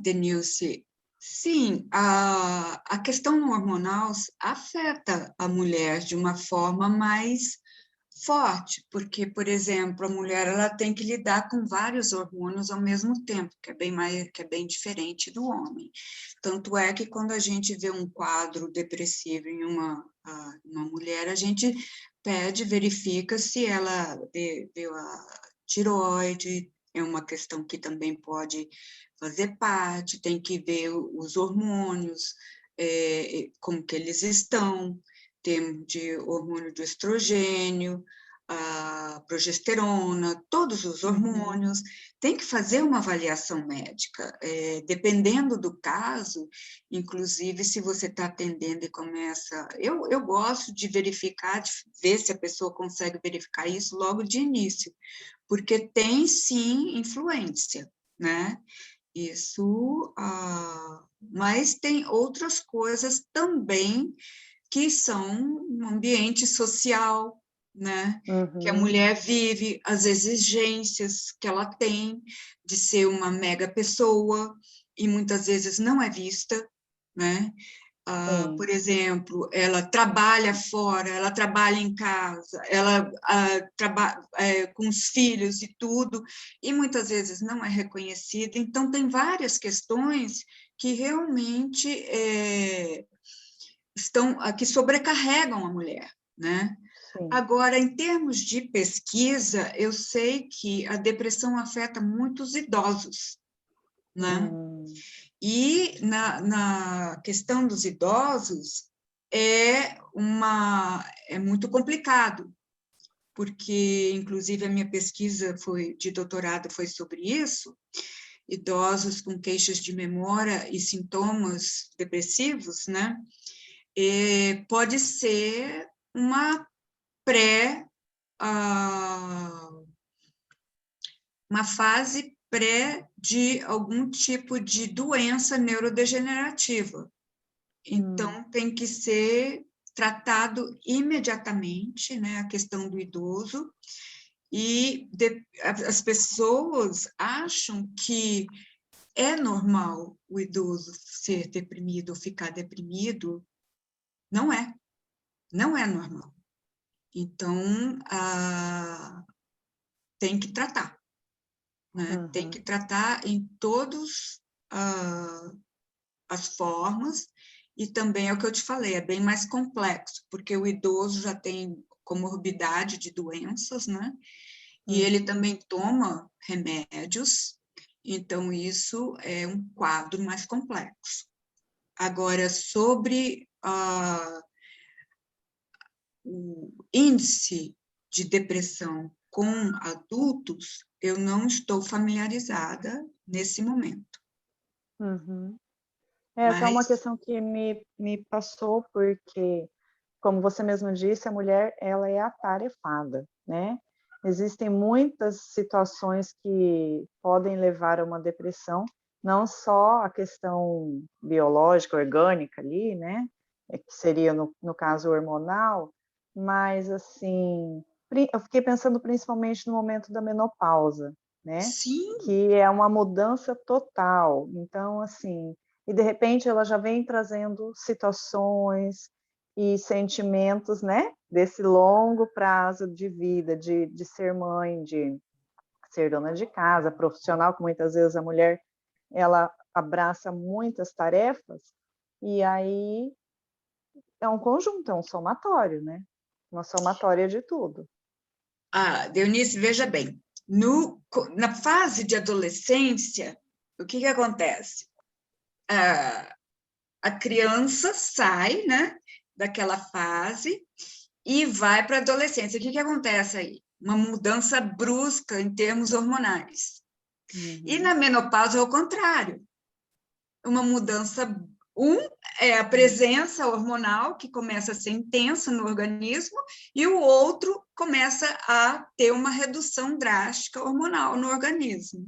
Denilce, sim, a questão hormonal afeta a mulher de uma forma mais forte, porque, por exemplo, a mulher ela tem que lidar com vários hormônios ao mesmo tempo, que é bem diferente do homem. Tanto é que quando a gente vê um quadro depressivo em uma mulher, a gente verifica se ela deu a tireoide, é uma questão que também pode fazer parte, tem que ver os hormônios, como que eles estão, temos de hormônio do estrogênio, a progesterona, todos os hormônios, tem que fazer uma avaliação médica, dependendo do caso, inclusive se você está atendendo e começa... Eu gosto de verificar, de ver se a pessoa consegue verificar isso logo de início, porque tem, sim, influência, né? Isso, mas tem outras coisas também que são um ambiente social, né? Que a mulher vive, as exigências que ela tem de ser uma mega pessoa, e muitas vezes não é vista, né? Por exemplo, ela trabalha fora, ela trabalha em casa, ela trabalha com os filhos e tudo, e muitas vezes não é reconhecida. Então, tem várias questões que realmente que sobrecarregam a mulher, né? Sim. Agora, em termos de pesquisa, eu sei que a depressão afeta muitos idosos, né? E na questão dos idosos é muito complicado, porque, inclusive, a minha pesquisa de doutorado foi sobre isso, idosos com queixas de memória e sintomas depressivos, né? Pode ser uma uma fase pré de algum tipo de doença neurodegenerativa. Então, tem que ser tratado imediatamente, né, a questão do idoso, e as pessoas acham que é normal o idoso ser deprimido ou ficar deprimido. Não é normal. Então, tem que tratar, né? Tem que tratar em todas as formas, e também é o que eu te falei, é bem mais complexo, porque o idoso já tem comorbidade de doenças, né? E ele também toma remédios, então isso é um quadro mais complexo. Agora, sobre o índice de depressão com adultos, eu não estou familiarizada nesse momento. Essa é uma Mas, questão que me passou, porque, como você mesmo disse, a mulher ela é atarefada, né? Existem muitas situações que podem levar a uma depressão, não só a questão biológica, orgânica ali, né? Que seria, no caso, hormonal, mas, assim, eu fiquei pensando principalmente no momento da menopausa, né? sim, Que é uma mudança total. Então, assim, e de repente ela já vem trazendo situações e sentimentos, né? Desse longo prazo de vida, de ser mãe, de ser dona de casa, profissional, que muitas vezes a mulher ela abraça muitas tarefas, e aí é um conjunto, é um somatório, né? Uma somatória de tudo. Deunice, veja bem, na fase de adolescência, o que acontece? A criança sai, né, daquela fase e vai para a adolescência. O que acontece aí? Uma mudança brusca em termos hormonais. E na menopausa é o contrário. Uma mudança, é a presença hormonal, que começa a ser intensa no organismo, e o outro começa a ter uma redução drástica hormonal no organismo,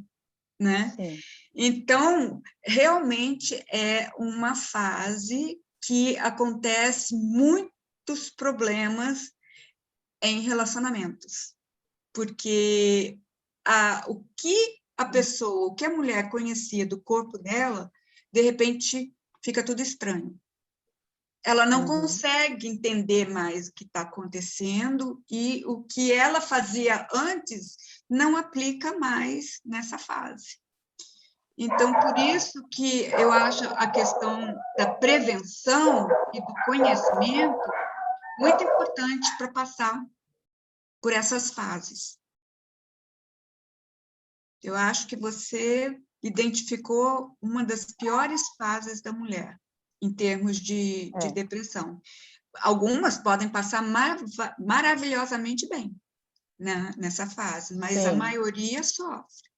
né? Sim. Então, realmente é uma fase que acontece muito muitos problemas em relacionamentos, porque o que o que a mulher conhecia do corpo dela, de repente fica tudo estranho. Ela não consegue entender mais o que está acontecendo e o que ela fazia antes não aplica mais nessa fase. Então, por isso que eu acho a questão da prevenção e do conhecimento muito importante para passar por essas fases. Eu acho que você identificou uma das piores fases da mulher, em termos de depressão. Algumas podem passar maravilhosamente bem, né, nessa fase, mas a maioria sofre.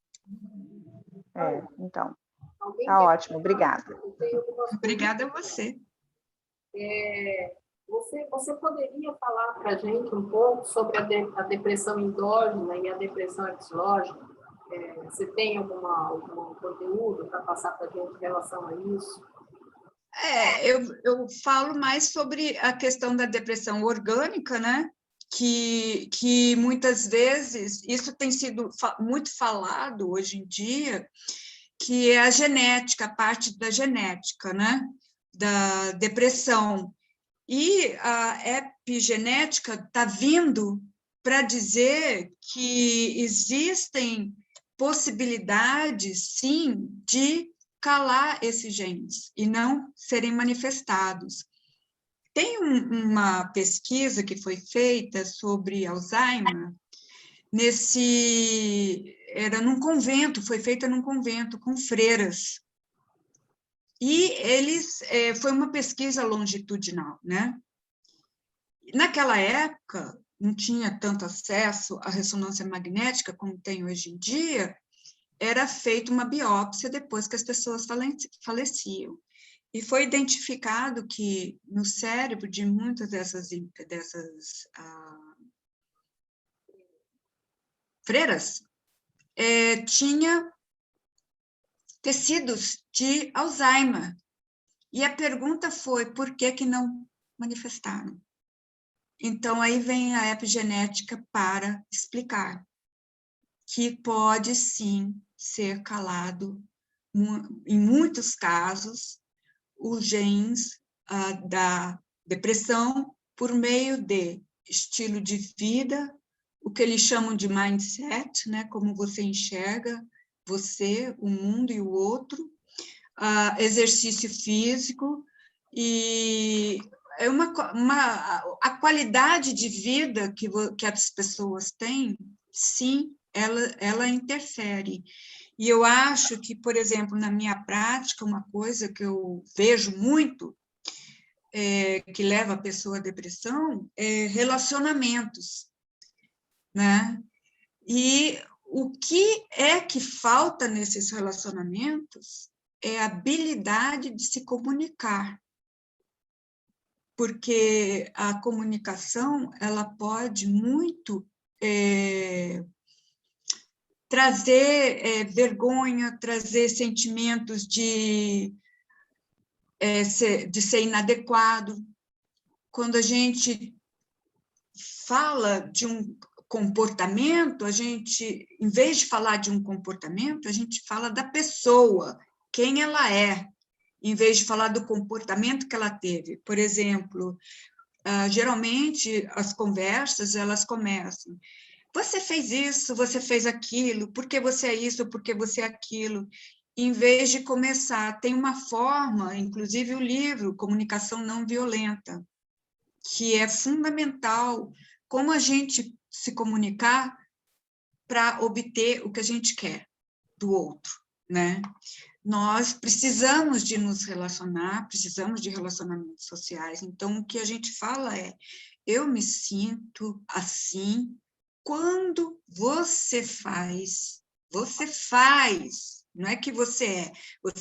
Então, tá ótimo, obrigada. Obrigada a você. Você poderia falar para a gente um pouco sobre a depressão endógena e a depressão exógena? Você tem algum conteúdo para passar para a gente em relação a isso? Eu falo mais sobre a questão da depressão orgânica, né? Que muitas vezes, isso tem sido muito falado hoje em dia, que é a genética, a parte da genética, né? Da depressão. E a epigenética está vindo para dizer que existem possibilidades, sim, de calar esses genes e não serem manifestados. Tem uma pesquisa que foi feita sobre Alzheimer, era num convento, foi feita num convento com freiras. E foi uma pesquisa longitudinal, né? Naquela época, não tinha tanto acesso à ressonância magnética como tem hoje em dia, era feita uma biópsia depois que as pessoas faleciam. E foi identificado que no cérebro de muitas dessas freiras tinha tecidos de Alzheimer. E a pergunta foi, por que não manifestaram? Então, aí vem a epigenética para explicar que pode, sim, ser calado, em muitos casos, os genes da depressão por meio de estilo de vida, o que eles chamam de mindset, né? Como você enxerga você, o mundo e o outro, exercício físico e a qualidade de vida que as pessoas têm, sim, ela interfere. E eu acho que, por exemplo, na minha prática, uma coisa que eu vejo muito, que leva a pessoa à depressão, é relacionamentos, né? E o que é que falta nesses relacionamentos é a habilidade de se comunicar, porque a comunicação ela pode muito trazer vergonha, trazer sentimentos de ser inadequado. Quando a gente fala de um comportamento, em vez de falar de um comportamento, a gente fala da pessoa, quem ela é, em vez de falar do comportamento que ela teve. Por exemplo, geralmente as conversas, elas começam, você fez isso, você fez aquilo, por que você é isso, por que você é aquilo, em vez de começar, tem uma forma, inclusive o livro Comunicação Não Violenta, que é fundamental, como a gente se comunicar para obter o que a gente quer do outro, né? Nós precisamos de nos relacionar, precisamos de relacionamentos sociais, então o que a gente fala é, eu me sinto assim quando você faz, não é que você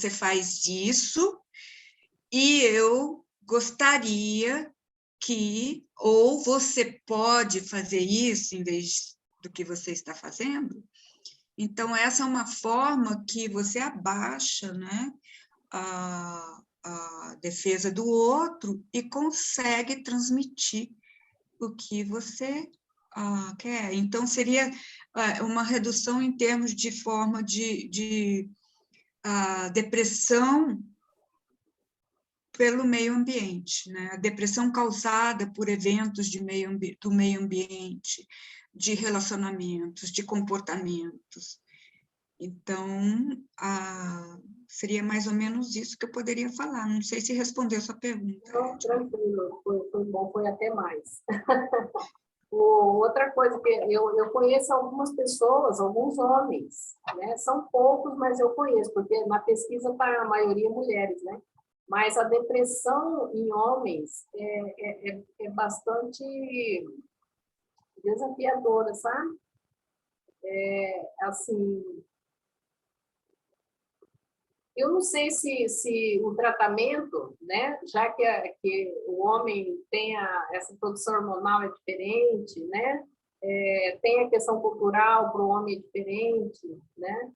faz isso e eu gostaria que, ou você pode fazer isso em vez do que você está fazendo. Então, essa é uma forma que você abaixa, né, a a defesa do outro e consegue transmitir o que você quer. Então, seria uma redução em termos de forma de depressão pelo meio ambiente, né? A depressão causada por eventos do meio ambiente, de relacionamentos, de comportamentos. Então, seria mais ou menos isso que eu poderia falar. Não sei se respondeu a sua pergunta. Não, tranquilo, foi bom, foi até mais. Outra coisa que eu conheço algumas pessoas, alguns homens, né? São poucos, mas eu conheço, porque na pesquisa está a maioria mulheres, né? Mas a depressão em homens é bastante desafiadora, sabe? Assim, eu não sei se o tratamento, né, já que o homem tem essa produção hormonal é diferente, né, tem a questão cultural para o homem é diferente, né,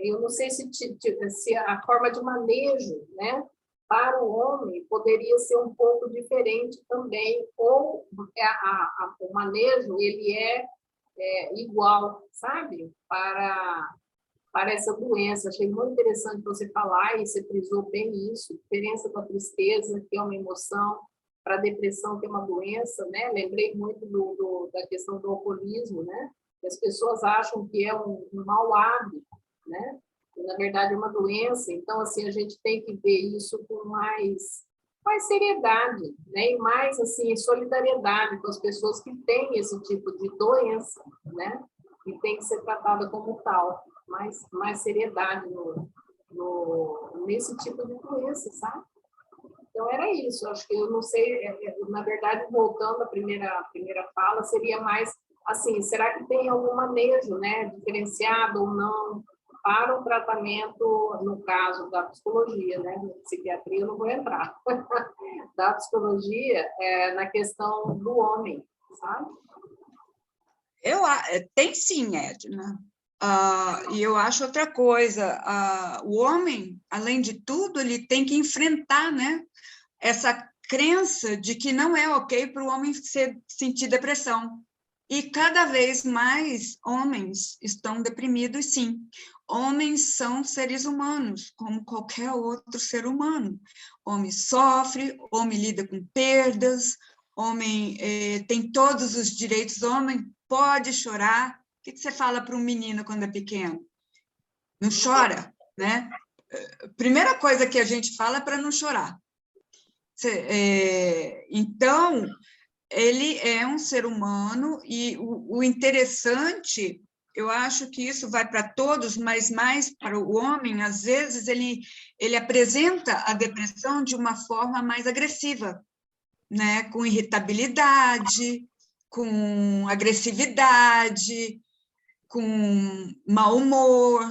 eu não sei se a forma de manejo, né, para o homem poderia ser um pouco diferente também, ou o manejo ele é igual, sabe, para essa doença. Achei muito interessante você falar, e você frisou bem isso, diferença da tristeza, que é uma emoção, para a depressão, que é uma doença, né? Lembrei muito da questão do alcoolismo, né? Que as pessoas acham que é um mau hábito, né? E, na verdade, é uma doença. Então, assim, a gente tem que ver isso com mais seriedade, né? E mais, assim, solidariedade com as pessoas que têm esse tipo de doença, né? E tem que ser tratada como tal. Mais seriedade nesse tipo de doença, sabe? Então, era isso. Acho que eu não sei, na verdade, voltando à primeira fala, seria mais assim, será que tem algum manejo, né, diferenciado ou não, para o tratamento, no caso da psicologia, né, psiquiatria eu não vou entrar, da psicologia, na questão do homem, sabe? Tem sim, Edna. E eu acho outra coisa, o homem, além de tudo, ele tem que enfrentar, né, essa crença de que não é ok para o homem sentir depressão. E cada vez mais homens estão deprimidos, sim. Homens são seres humanos, como qualquer outro ser humano. Homem sofre, homem lida com perdas, homem tem todos os direitos, homem pode chorar. O que você fala para um menino quando é pequeno? Não chora, né? Primeira coisa que a gente fala é para não chorar. Então, ele é um ser humano e o interessante, eu acho que isso vai para todos, mas mais para o homem, às vezes ele apresenta a depressão de uma forma mais agressiva, né? Com irritabilidade, com agressividade, com mau humor.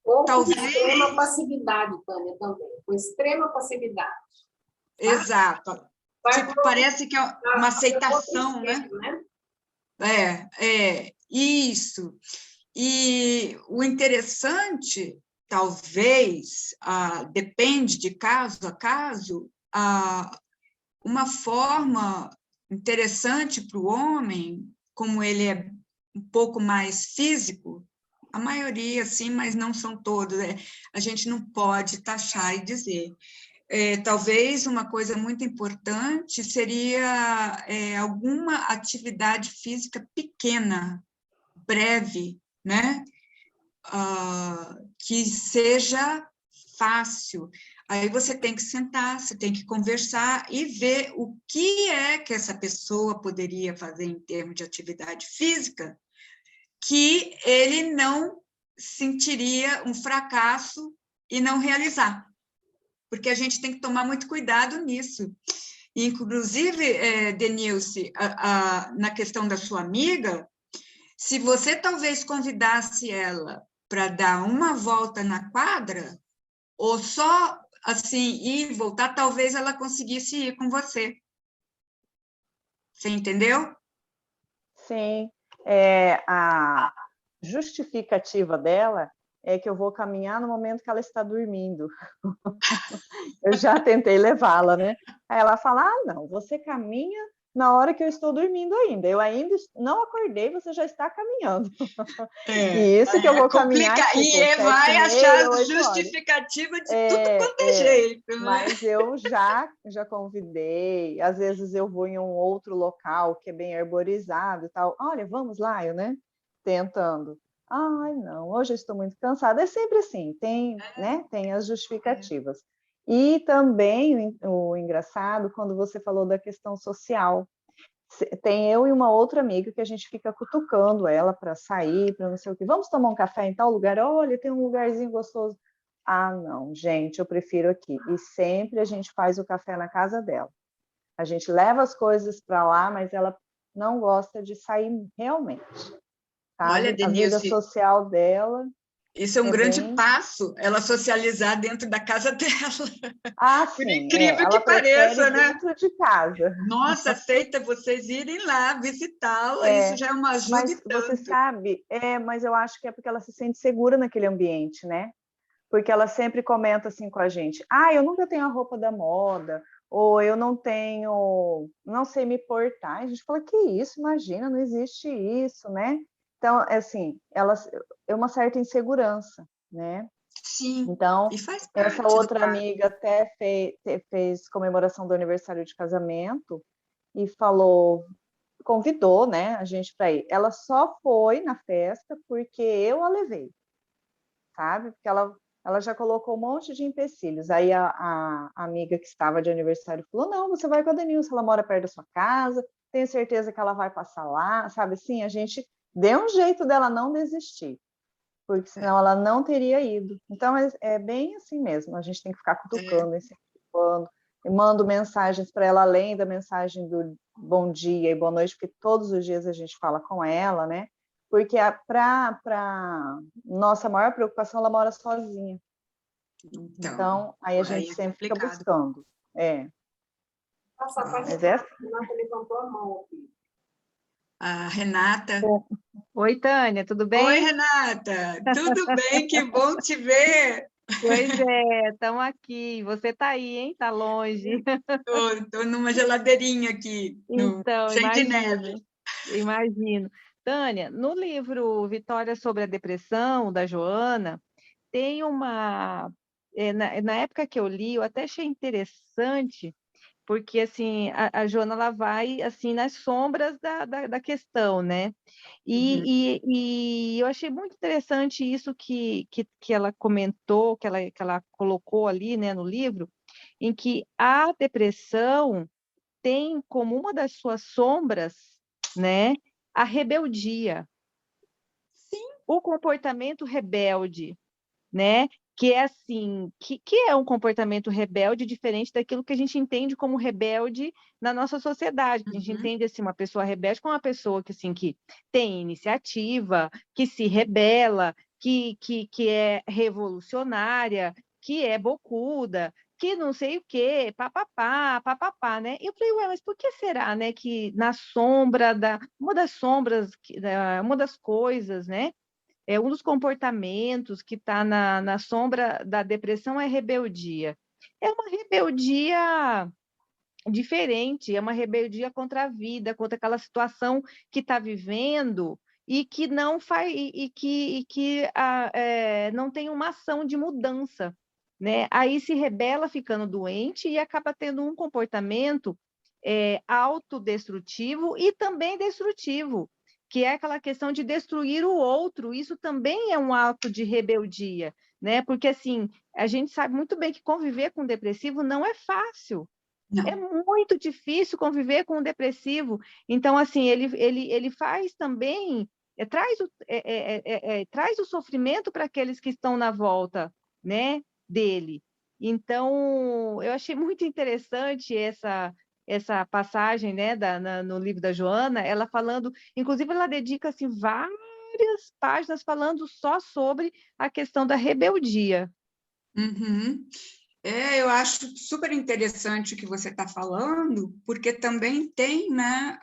Ou Talvez... com extrema passividade, Tânia, também. Com extrema passividade. Tá? Exato. Tipo, parece que é uma aceitação, né? Isso. E o interessante, talvez, depende de caso a caso, uma forma interessante para o homem, como ele é um pouco mais físico, a maioria, sim, mas não são todos, a gente não pode taxar e dizer. Talvez uma coisa muito importante seria alguma atividade física pequena, breve, né? Que seja fácil. Aí você tem que sentar, você tem que conversar e ver o que é que essa pessoa poderia fazer em termos de atividade física que ele não sentiria um fracasso e não realizar. Porque a gente tem que tomar muito cuidado nisso. Inclusive, Denilce, na questão da sua amiga, se você talvez convidasse ela para dar uma volta na quadra, ou só assim ir e voltar, talvez ela conseguisse ir com você. Você entendeu? Sim. A justificativa dela é que eu vou caminhar no momento que ela está dormindo. Eu já tentei levá-la, né? Aí ela fala, não, você caminha na hora que eu estou dormindo ainda. Eu ainda não acordei, você já está caminhando. E isso que eu vou caminhar, tipo, e vai 7h30, achar 8 horas. justificativa de tudo quanto é jeito, né? Mas eu já convidei, às vezes eu vou em um outro local que é bem arborizado e tal. Olha, vamos lá, eu, né? Tentando. Ai, não, hoje eu estou muito cansada. É sempre assim, tem as justificativas. E também o engraçado, quando você falou da questão social, tem eu e uma outra amiga que a gente fica cutucando ela para sair, para não sei o quê. Vamos tomar um café em tal lugar? Olha, tem um lugarzinho gostoso. Ah, não, gente, eu prefiro aqui. E sempre a gente faz o café na casa dela. A gente leva as coisas para lá, mas ela não gosta de sair realmente, Olha, sabe? A vida Denilce, social dela isso é um é grande bem... passo, ela socializar dentro da casa dela. Ah, Por sim, incrível que ela prefere pareça, né? dentro de casa. Nossa, aceita vocês irem lá visitá-la, isso já é uma ajuda e Mas você tanto. sabe, mas eu acho que é porque ela se sente segura naquele ambiente, né? Porque ela sempre comenta assim com a gente, eu nunca tenho a roupa da moda, ou eu não sei me portar. A gente fala, que isso, imagina, não existe isso, né? Então, assim, ela é uma certa insegurança, né? Sim, Então, e faz essa parte do outra parto. amiga até fez comemoração do aniversário de casamento e convidou, né, a gente para ir. Ela só foi na festa porque eu a levei, sabe? Porque ela já colocou um monte de empecilhos. Aí a amiga que estava de aniversário falou, não, você vai com a Denilson, ela mora perto da sua casa, tenho certeza que ela vai passar lá, sabe? Sim, a gente deu um jeito dela não desistir, porque senão ela não teria ido. Então, é bem assim mesmo, a gente tem que ficar cutucando, incentivando, e mando mensagens para ela, além da mensagem do bom dia e boa noite, porque todos os dias a gente fala com ela, né? Porque para nossa maior preocupação, ela mora sozinha. Então, aí a Aí gente é sempre fica complicado. buscando. Nossa, a parte Mas da Renata levantou a mão aqui. A Renata. Oi, Tânia, tudo Oi, bem? Renata, tudo bem? Que bom te ver. Pois é, estamos aqui. Você está aí, hein? Está longe. Estou numa geladeirinha aqui, Então, cheio de neve. imagino. Tânia, no livro Vitória sobre a Depressão, da Joana, tem na época que eu li, eu até achei interessante, porque assim a Joana ela vai assim nas sombras da questão, né? Uhum. E eu achei muito interessante isso que ela comentou, que ela colocou ali, né, no livro, em que a depressão tem como uma das suas sombras, né, a rebeldia, Sim. o comportamento rebelde, né? Que é assim, que é um comportamento rebelde diferente daquilo que a gente entende como rebelde na nossa sociedade. A gente entende assim uma pessoa rebelde como uma pessoa que assim que tem iniciativa, que se rebela, que é revolucionária, que é bocuda, que não sei o quê, papapá, né? E eu falei, ué, mas por que será, né, que na sombra uma das sombras, uma das coisas, né? Um dos comportamentos que está na sombra da depressão é rebeldia. É uma rebeldia diferente, é uma rebeldia contra a vida, contra aquela situação que está vivendo e que não faz não tem uma ação de mudança, né? Aí se rebela ficando doente e acaba tendo um comportamento autodestrutivo e também destrutivo, que é aquela questão de destruir o outro. Isso também é um ato de rebeldia, né? Porque assim, a gente sabe muito bem que conviver com depressivo não é fácil. Não. É muito difícil conviver com um depressivo. Então, assim, ele faz também, traz o sofrimento para aqueles que estão na volta, né, dele. Então, eu achei muito interessante essa passagem, né, no livro da Joana, ela falando, inclusive ela dedica assim, várias páginas falando só sobre a questão da rebeldia. Uhum. Eu acho super interessante o que você está falando, porque também tem, né,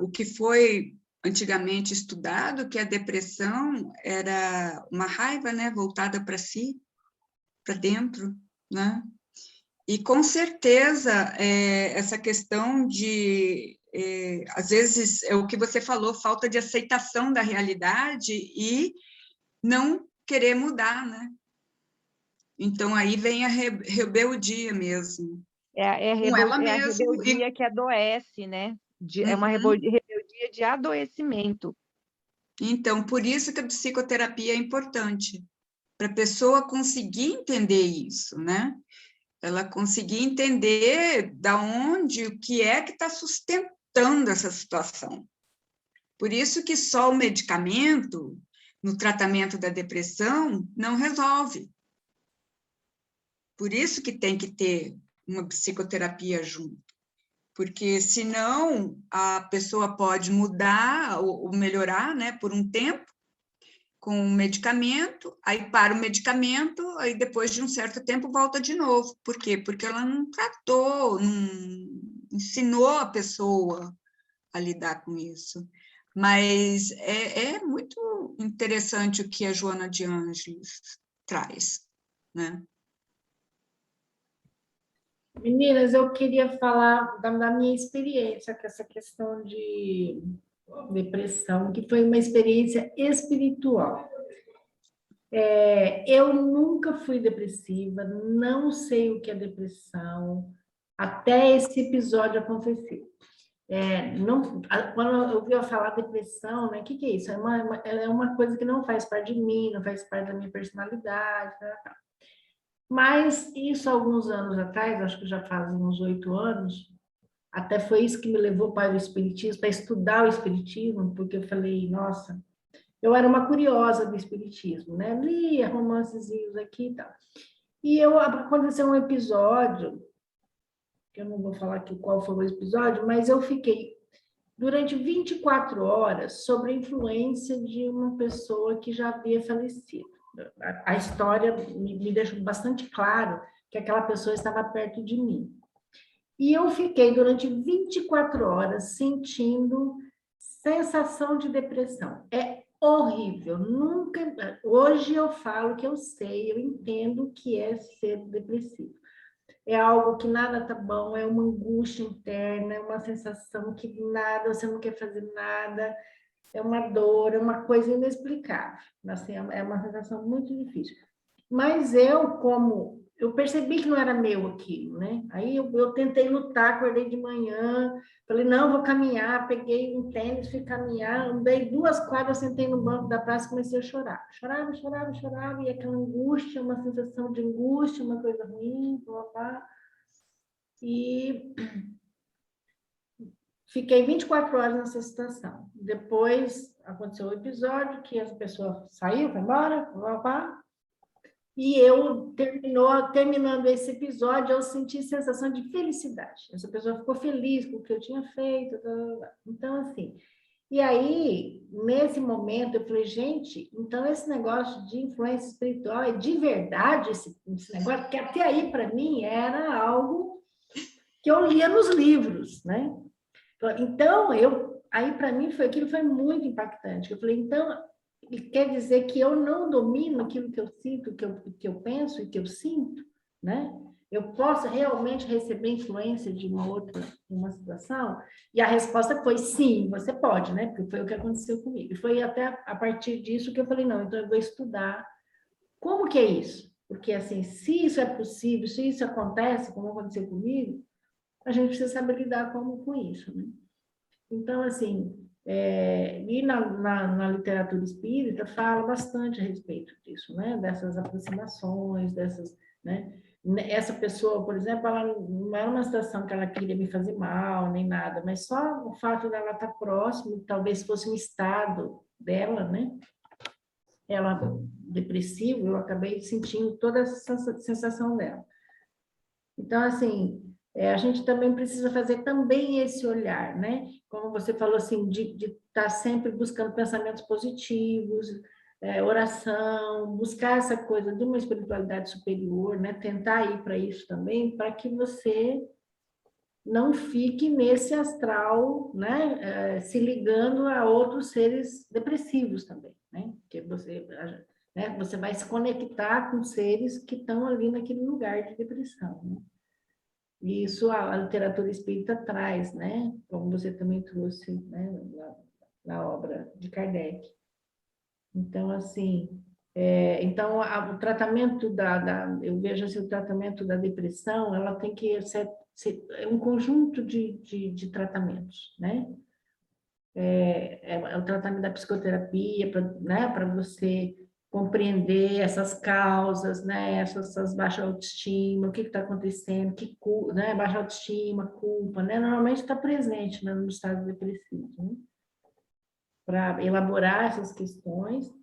o que foi antigamente estudado que a depressão era uma raiva, né, voltada para si, para dentro, né? E, com certeza, essa questão de, às vezes, é o que você falou, falta de aceitação da realidade e não querer mudar, né? Então, aí vem a rebeldia mesmo. É a Com ela mesmo. rebeldia que adoece, né? É uma rebeldia de adoecimento. Então, por isso que a psicoterapia é importante, para a pessoa conseguir entender isso, né? Ela conseguir entender da onde, o que é que está sustentando essa situação. Por isso que só o medicamento, no tratamento da depressão, não resolve. Por isso que tem que ter uma psicoterapia junto. Porque, senão, a pessoa pode mudar ou melhorar, né, por um tempo, com o medicamento, aí para o medicamento, aí depois de um certo tempo volta de novo. Por quê? Porque ela não tratou, não ensinou a pessoa a lidar com isso. Mas é muito interessante o que a Joana de Ângeles traz, né? Meninas, eu queria falar da minha experiência com essa questão de depressão, que foi uma experiência espiritual. Eu nunca fui depressiva, não sei o que é depressão, até esse episódio acontecer. Quando eu ouvi falar depressão, né, o que é isso? É uma coisa que não faz parte de mim, não faz parte da minha personalidade, né? Mas isso, alguns anos atrás, acho que já faz uns 8 anos, até foi isso que me levou para o Espiritismo, para estudar o Espiritismo, porque eu falei, nossa, eu era uma curiosa do Espiritismo, né? Lia romancezinhos aqui e tal. E aconteceu um episódio, que eu não vou falar aqui qual foi o episódio, mas eu fiquei durante 24 horas sob a influência de uma pessoa que já havia falecido. A história me deixou bastante claro que aquela pessoa estava perto de mim. E eu fiquei durante 24 horas sentindo sensação de depressão. É horrível. Nunca. Hoje eu falo que eu sei, eu entendo o que é ser depressivo. É algo que nada tá bom, é uma angústia interna, é uma sensação que nada, você não quer fazer nada, é uma dor, é uma coisa inexplicável. Assim, é uma sensação muito difícil. Mas eu percebi que não era meu aquilo, né? Aí eu tentei lutar, acordei de manhã, falei, não, vou caminhar, peguei um tênis, fui caminhar, andei 2 quadras, sentei no banco da praça e comecei a chorar. Chorava, e aquela angústia, uma sensação de angústia, uma coisa ruim, blá, blá. E fiquei 24 horas nessa situação. Depois aconteceu o episódio que essa pessoa saiu, foi embora, blá, blá. E eu, terminando esse episódio, eu senti sensação de felicidade. Essa pessoa ficou feliz com o que eu tinha feito. Então, assim... E aí, nesse momento, eu falei, gente, então esse negócio de influência espiritual é de verdade esse negócio? Porque até aí, para mim, era algo que eu lia nos livros, né? Então, aí para mim, aquilo foi muito impactante. Eu falei, então... quer dizer que eu não domino aquilo que eu sinto, que eu penso e que eu sinto, né? Eu posso realmente receber influência de uma situação? E a resposta foi sim, você pode, né? Porque foi o que aconteceu comigo. E foi até a partir disso que eu falei, não, então eu vou estudar como que é isso. Porque, assim, se isso é possível, se isso acontece, como aconteceu comigo, a gente precisa saber lidar com isso, né? Então, assim... e na literatura espírita fala bastante a respeito disso, né? Dessas aproximações, né? Essa pessoa, por exemplo, ela não era uma situação que ela queria me fazer mal, nem nada, mas só o fato dela estar próximo, talvez fosse um estado dela, né? Ela depressiva, eu acabei sentindo toda essa sensação dela. Então, assim, a gente também precisa fazer também esse olhar, né? Como você falou, assim, de estar sempre buscando pensamentos positivos, oração, buscar essa coisa de uma espiritualidade superior, né? Tentar ir para isso também, para que você não fique nesse astral, né, se ligando a outros seres depressivos também, né? Porque você vai se conectar com seres que estão ali naquele lugar de depressão, né? E isso a literatura espírita traz, né? Como você também trouxe, né, na obra de Kardec. Então, assim, então o tratamento eu vejo assim, o tratamento da depressão, ela tem que ser um conjunto de tratamentos, né? É o tratamento da psicoterapia, né, para você compreender essas causas, né, essas baixas autoestima, o que está acontecendo, né, baixa autoestima, culpa, né, normalmente está presente, né, no estado depressivo, né? Para elaborar essas questões,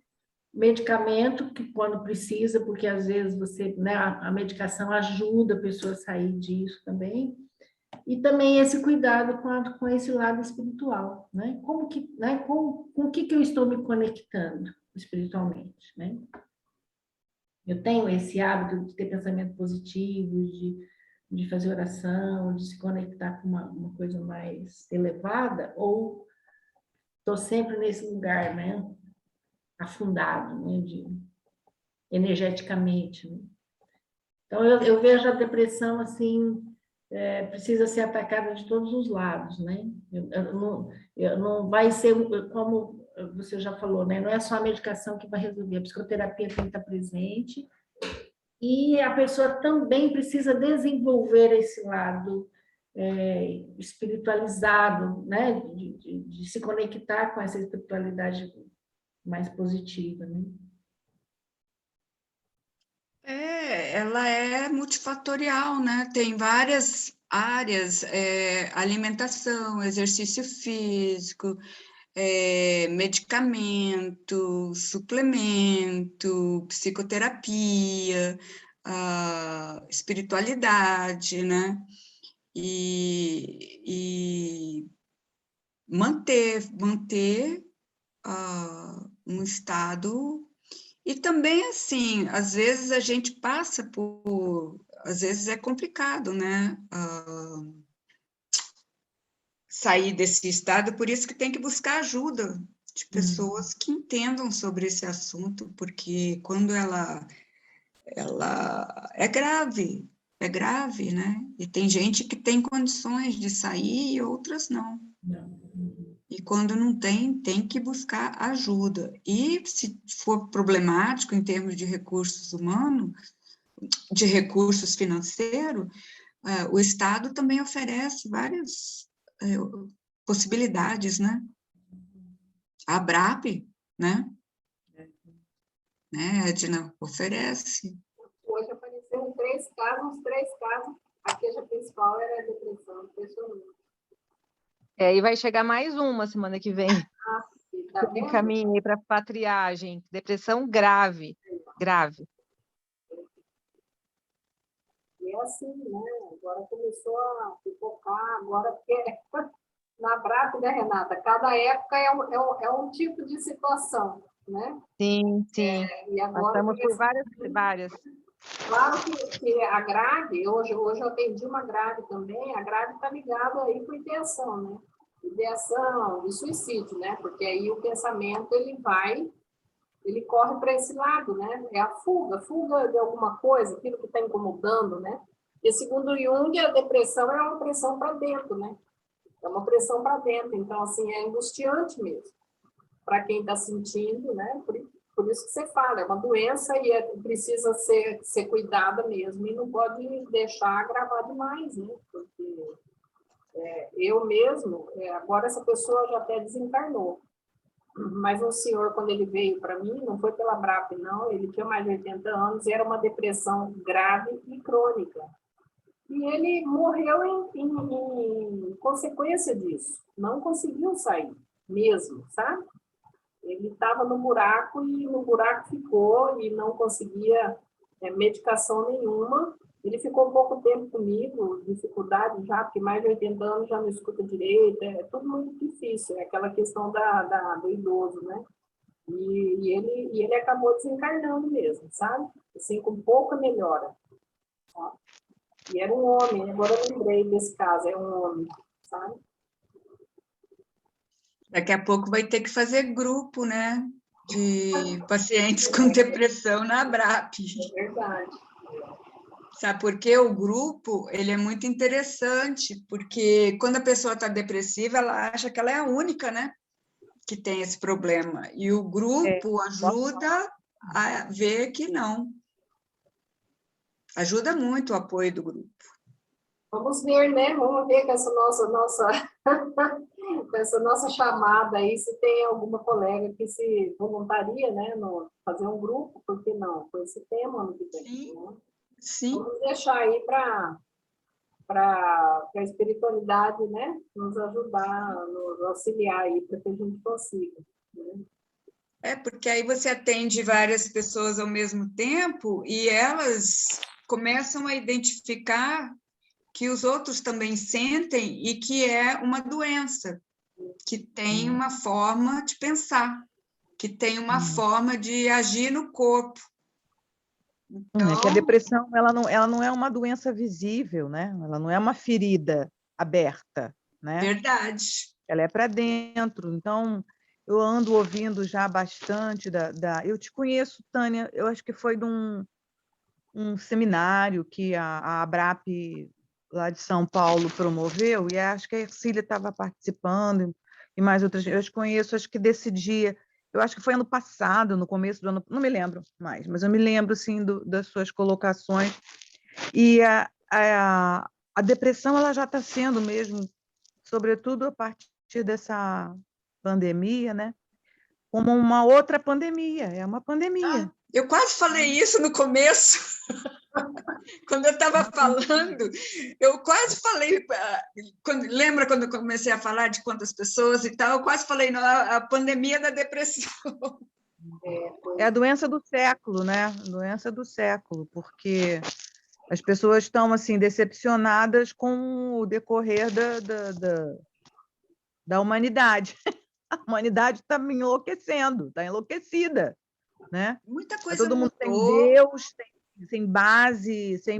medicamento, que quando precisa, porque às vezes né, a medicação ajuda a pessoa a sair disso também, e também esse cuidado com esse lado espiritual, né? Como que, né? Com o que eu estou me conectando espiritualmente, né? Eu tenho esse hábito de ter pensamentos positivos, de fazer oração, de se conectar com uma coisa mais elevada, ou estou sempre nesse lugar, né? Afundado, né? Energeticamente, né? Então, eu vejo a depressão assim, precisa ser atacada de todos os lados, né? Não vai ser, como você já falou, né? Não é só a medicação que vai resolver, a psicoterapia tem que estar presente, e a pessoa também precisa desenvolver esse lado espiritualizado, né? De se conectar com essa espiritualidade mais positiva, né? Ela é multifatorial, né? Tem várias áreas, alimentação, exercício físico, medicamento, suplemento, psicoterapia, espiritualidade, né? E manter um estado. E também, assim, às vezes a gente passa por... Às vezes é complicado, né? Sair desse estado, por isso que tem que buscar ajuda de pessoas que entendam sobre esse assunto, porque quando ela é grave, né? E tem gente que tem condições de sair e outras não. E quando não tem, tem que buscar ajuda. E se for problemático em termos de recursos humanos, de recursos financeiros, o Estado também oferece várias possibilidades, né? A ABRAP, né? Edna, oferece. Hoje apareceram 3 casos, os 3 casos, a queixa principal era a depressão, impressionante. E vai chegar mais uma semana que vem. Tá vendo? Encaminhei para triagem. Depressão grave. Grave. E é assim, né? Agora começou a pipocar, agora porque na BRAP, né, Renata? Cada época é um tipo de situação, né? Sim. E agora passamos por várias. Claro que a grave, hoje eu atendi uma grave também, a grave está ligada aí com ideação, né? Ideação e suicídio, né? Porque aí o pensamento, ele corre para esse lado, né? É a fuga de alguma coisa, aquilo que está incomodando, né? E segundo Jung, a depressão é uma pressão para dentro, né? É uma pressão para dentro, então, assim, é angustiante mesmo, para quem está sentindo, né? Por isso que você fala, é uma doença e precisa ser cuidada mesmo, e não pode deixar agravar demais, né? Porque eu mesmo, agora essa pessoa já até desencarnou, mas o senhor, quando ele veio para mim, não foi pela BRAP, não, ele tinha mais de 80 anos, e era uma depressão grave e crônica. E ele morreu em consequência disso, não conseguiu sair mesmo, sabe? Ele estava no buraco e no buraco ficou e não conseguia medicação nenhuma. Ele ficou pouco tempo comigo, dificuldade já, porque mais de 80 anos já não escuta direito, é tudo muito difícil, é aquela questão do idoso, né? E ele acabou desencarnando mesmo, sabe? Assim, com pouca melhora. E era um homem, agora eu lembrei desse caso, é um homem, sabe? Daqui a pouco vai ter que fazer grupo, né? De pacientes com depressão na ABRAP. É verdade. Sabe por quê? O grupo, ele é muito interessante, porque quando a pessoa está depressiva, ela acha que ela é a única, né? Que tem esse problema. E o grupo ajuda a ver que não. Ajuda muito o apoio do grupo. Vamos ver, né? Vamos ver com essa com essa nossa chamada aí, se tem alguma colega que se voluntaria, né? No, fazer um grupo, por que não? Com esse tema ano que vem. Sim, Né? sim. Vamos deixar aí para a espiritualidade, né? Nos ajudar, nos auxiliar aí, para que a gente consiga. Né? É, porque aí você atende várias pessoas ao mesmo tempo e elas começam a identificar que os outros também sentem e que é uma doença, que tem uma forma de pensar, que tem uma forma de agir no corpo. É que a Então, depressão ela não é uma doença visível, né? Ela não é uma ferida aberta, né? verdade. Ela é para dentro. Então, eu ando ouvindo já bastante Eu te conheço, Tânia, eu acho que foi de um seminário que a ABRAP lá de São Paulo promoveu, e acho que a Ercília estava participando, e mais outras. Eu te conheço, acho que desse dia. Eu acho que foi ano passado, no começo do ano, não me lembro mais, mas eu me lembro, sim, das suas colocações. E a depressão ela já está sendo mesmo, sobretudo a partir dessa pandemia, né? Como uma outra pandemia, é uma pandemia. Eu quase falei isso no começo, quando eu estava falando, eu quase falei, lembra quando eu comecei a falar de quantas pessoas e tal, eu quase falei, não, a pandemia da depressão. É a doença do século, né? A doença do século, porque as pessoas estão assim decepcionadas com o decorrer da humanidade. A humanidade está enlouquecendo, está enlouquecida, né? Muita coisa Todo mundo sem mudou. Deus, sem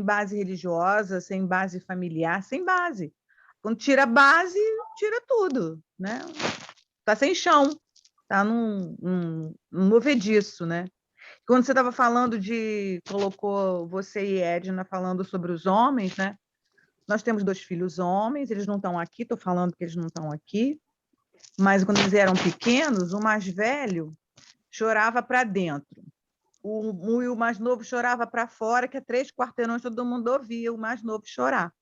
base religiosa, sem base familiar, sem base. Quando tira a base, tira tudo, né? Está sem chão, está num movediço, né? Quando você estava falando colocou você e Edna falando sobre os homens, né? Nós temos 2 filhos homens, eles não estão aqui, estou falando que eles não estão aqui, mas quando eles eram pequenos, o mais velho chorava para dentro. O mais novo chorava para fora, que a 3 quarteirões todo mundo ouvia o mais novo chorar.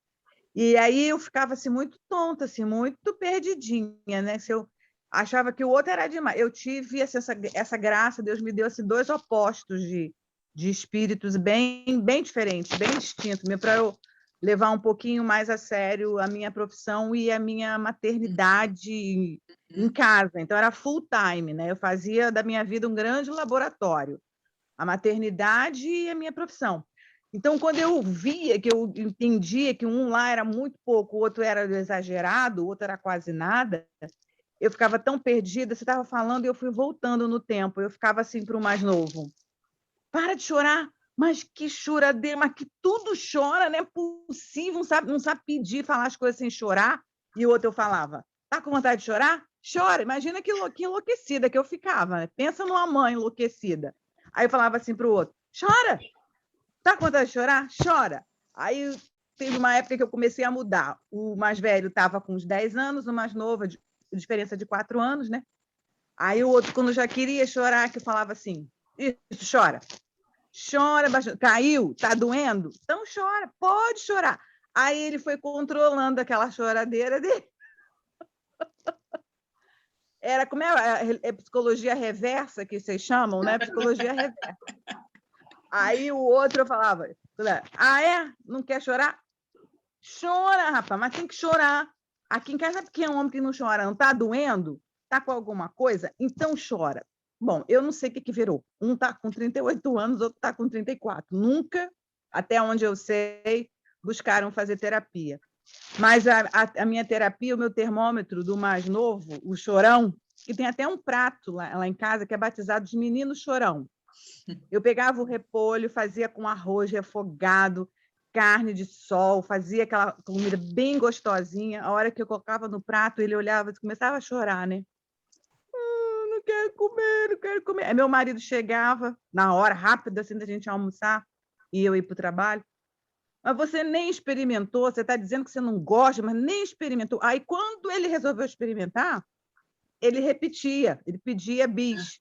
E aí eu ficava assim, muito tonta, assim, muito perdidinha, né? Se eu achava que o outro era demais. Eu tive essa graça, Deus me deu assim, 2 opostos de espíritos bem diferentes, bem distintos, para eu levar um pouquinho mais a sério a minha profissão e a minha maternidade em casa. Então, era full time, né? Eu fazia da minha vida um grande laboratório, a maternidade e a minha profissão. Então, quando eu via, que eu entendia que um lá era muito pouco, o outro era exagerado, o outro era quase nada, eu ficava tão perdida. Você estava falando e eu fui voltando no tempo. Eu ficava assim para o mais novo. Para de chorar, mas que choradeira, mas que tudo chora, não é possível, não sabe pedir, falar as coisas sem chorar. E o outro eu falava, tá com vontade de chorar? Chora. Imagina que enlouquecida que eu ficava. Né? Pensa numa mãe enlouquecida. Aí eu falava assim para o outro, chora. Tá com vontade de chorar? Chora. Aí teve uma época que eu comecei a mudar. O mais velho estava com uns 10 anos, o mais novo, diferença de 4 anos, né? Aí o outro, quando já queria chorar, que eu falava assim, isso, chora. Chora, caiu, tá doendo? Então chora, pode chorar. Aí ele foi controlando aquela choradeira dele. Era como é psicologia reversa que vocês chamam, né? Psicologia reversa. Aí o outro eu falava, não quer chorar? Chora, rapaz, mas tem que chorar. Aqui em casa, porque é um homem que não chora, não está doendo? Está com alguma coisa? Então chora. Bom, eu não sei o que virou. Um está com 38 anos, outro está com 34. Nunca, até onde eu sei, buscaram fazer terapia. Mas a minha terapia, o meu termômetro do mais novo, o chorão, que tem até um prato lá em casa que é batizado de menino chorão. Eu pegava o repolho, fazia com arroz refogado, carne de sol, fazia aquela comida bem gostosinha. A hora que eu colocava no prato, ele olhava e começava a chorar, né? Não quero comer, não quero comer. Aí meu marido chegava na hora, rápido, assim, da gente almoçar, e eu ir para o trabalho. Mas você nem experimentou, você está dizendo que você não gosta, mas nem experimentou. Aí, quando ele resolveu experimentar, ele repetia, ele pedia bis.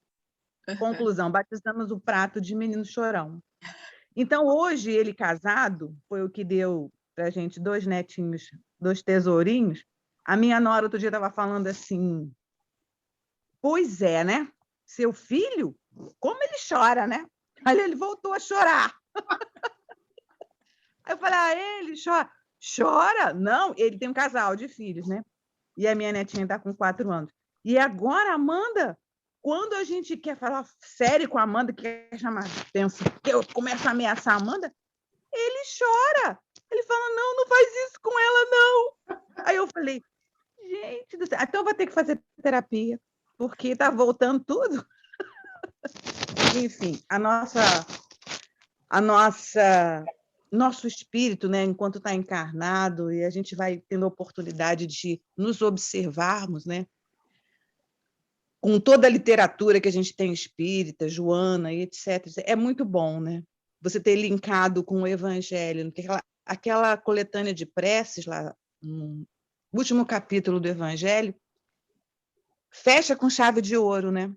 Conclusão, batizamos o prato de menino chorão. Então, hoje, ele casado, foi o que deu para a gente 2 netinhos, 2 tesourinhos. A minha nora, outro dia, estava falando assim, pois é, né? Seu filho, como ele chora, né? Aí ele voltou a chorar. Aí eu falei, ele chora. Chora? Não, ele tem um casal de filhos, né? E a minha netinha está com 4 anos. E agora, Amanda, quando a gente quer falar sério com a Amanda, quer chamar atenção, que eu começo a ameaçar a Amanda, ele chora. Ele fala, não faz isso com ela, não. Aí eu falei, gente do céu, então eu vou ter que fazer terapia, porque está voltando tudo. Enfim, nosso espírito, né, enquanto está encarnado, e a gente vai tendo a oportunidade de nos observarmos, né, com toda a literatura que a gente tem espírita, Joana e etc. É muito bom, né? Você ter linkado com o Evangelho, porque aquela coletânea de preces lá, no último capítulo do Evangelho, fecha com chave de ouro, né?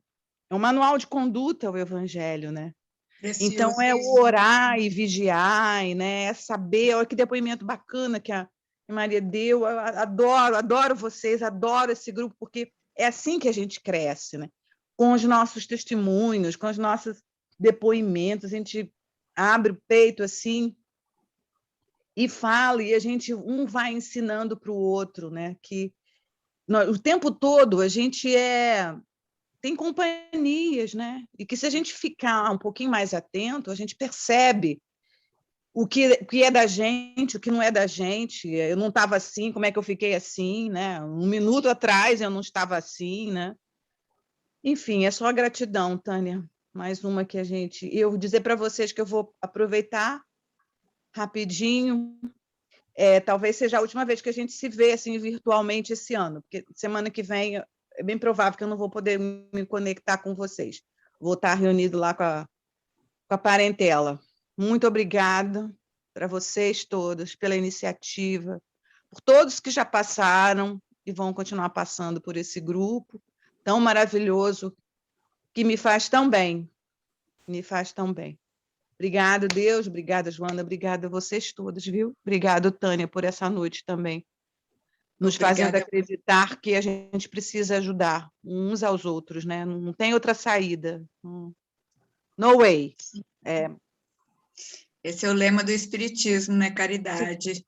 É um manual de conduta o Evangelho, né? Precioso. Então, é o orar e vigiar, né? É saber, olha que depoimento bacana que a Maria deu. Eu adoro vocês, adoro esse grupo, porque é assim que a gente cresce, né? Com os nossos testemunhos, com os nossos depoimentos, a gente abre o peito assim e fala, e a gente vai ensinando para o outro, né? Que o tempo todo a gente tem companhias, né? E que se a gente ficar um pouquinho mais atento, a gente percebe o que é da gente, o que não é da gente. Eu não estava assim, como é que eu fiquei assim, né? 1 minuto atrás eu não estava assim, né? Enfim, é só gratidão, Tânia. Mais uma que a gente... Eu vou dizer para vocês que eu vou aproveitar rapidinho. Talvez seja a última vez que a gente se vê assim, virtualmente esse ano, porque semana que vem é bem provável que eu não vou poder me conectar com vocês. Vou estar reunido lá com a parentela. Muito obrigada para vocês todos, pela iniciativa, por todos que já passaram e vão continuar passando por esse grupo tão maravilhoso, que me faz tão bem. Me faz tão bem. Obrigada, Deus. Obrigada, Joana. Obrigada a vocês todos, viu? Obrigada, Tânia, por essa noite também. Nos fazendo acreditar que a gente precisa ajudar uns aos outros, né? Não tem outra saída. No way. Esse é o lema do Espiritismo, né? Caridade.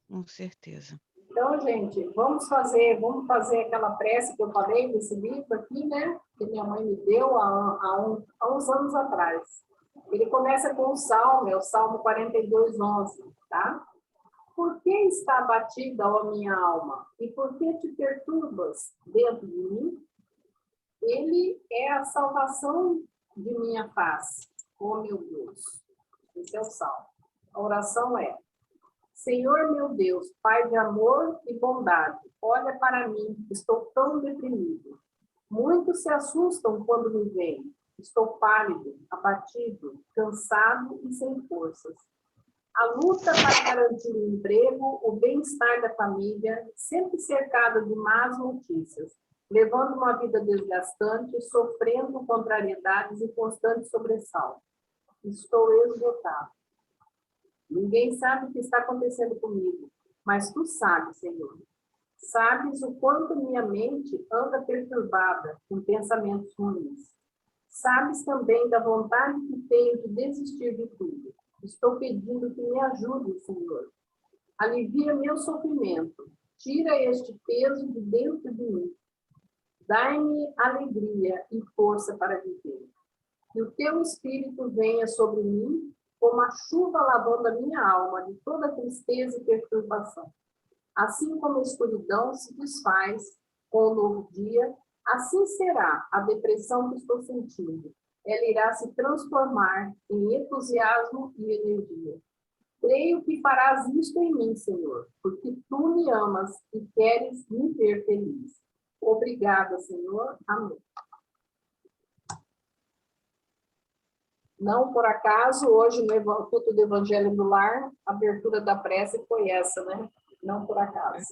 Com certeza. Então, gente, vamos fazer aquela prece que eu falei desse livro aqui, né? Que minha mãe me deu há uns anos atrás. Ele começa com o Salmo, é o Salmo 42:11, tá? Por que está abatida, ó minha alma? E por que te perturbas dentro de mim? Ele é a salvação de minha face, ó meu Deus. Esse é o Salmo. A oração é: Senhor meu Deus, Pai de amor e bondade, olha para mim, estou tão deprimido. Muitos se assustam quando me veem. Estou pálido, abatido, cansado e sem forças. A luta para garantir o emprego, o bem-estar da família, sempre cercada de más notícias, levando uma vida desgastante, sofrendo contrariedades e constante sobressalto. Estou esgotado. Ninguém sabe o que está acontecendo comigo, mas tu sabes, Senhor. Sabes o quanto minha mente anda perturbada com pensamentos ruins. Sabes também da vontade que tenho de desistir de tudo. Estou pedindo que me ajude, Senhor. Alivia meu sofrimento. Tira este peso de dentro de mim. Dai-me alegria e força para viver. Que o teu Espírito venha sobre mim como a chuva lavando a minha alma de toda tristeza e perturbação. Assim como a escuridão se desfaz com o novo dia, assim será a depressão que estou sentindo. Ela irá se transformar em entusiasmo e energia. Creio que farás isto em mim, Senhor, porque tu me amas e queres me ver feliz. Obrigada, Senhor. Amém. Não por acaso, hoje no culto do Evangelho do Lar, a abertura da prece foi essa, né? Não por acaso.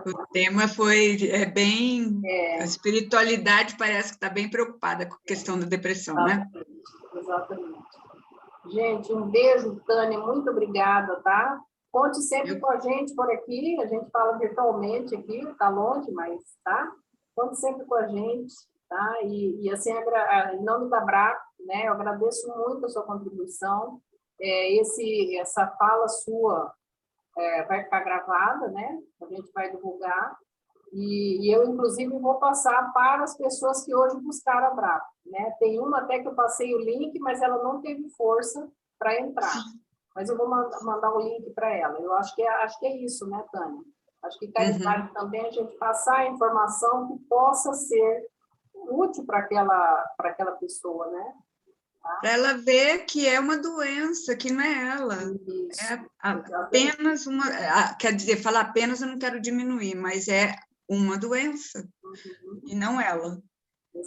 O tema foi bem... A espiritualidade parece que está bem preocupada com a questão da depressão, né? Exatamente. Gente, um beijo, Tânia, muito obrigada, tá? Conte sempre com a gente por aqui, a gente fala virtualmente aqui, está longe, mas tá? Conte sempre com a gente, tá? E assim, em nome da BRAC, né, eu agradeço muito a sua contribuição. Essa fala sua vai ficar gravada, né? A gente vai divulgar. E eu, inclusive, vou passar para as pessoas que hoje buscaram a BRAC, né? Tem uma até que eu passei o link, mas ela não teve força para entrar. Mas eu vou mandar o link para ela. Eu acho que é isso, né, Tânia? Acho que caridade também é a gente passar a informação que possa ser útil para aquela pessoa, né? Para ela ver que é uma doença, que não é ela. Isso, é apenas uma... Quer dizer, falar apenas eu não quero diminuir, mas é uma doença, e não ela.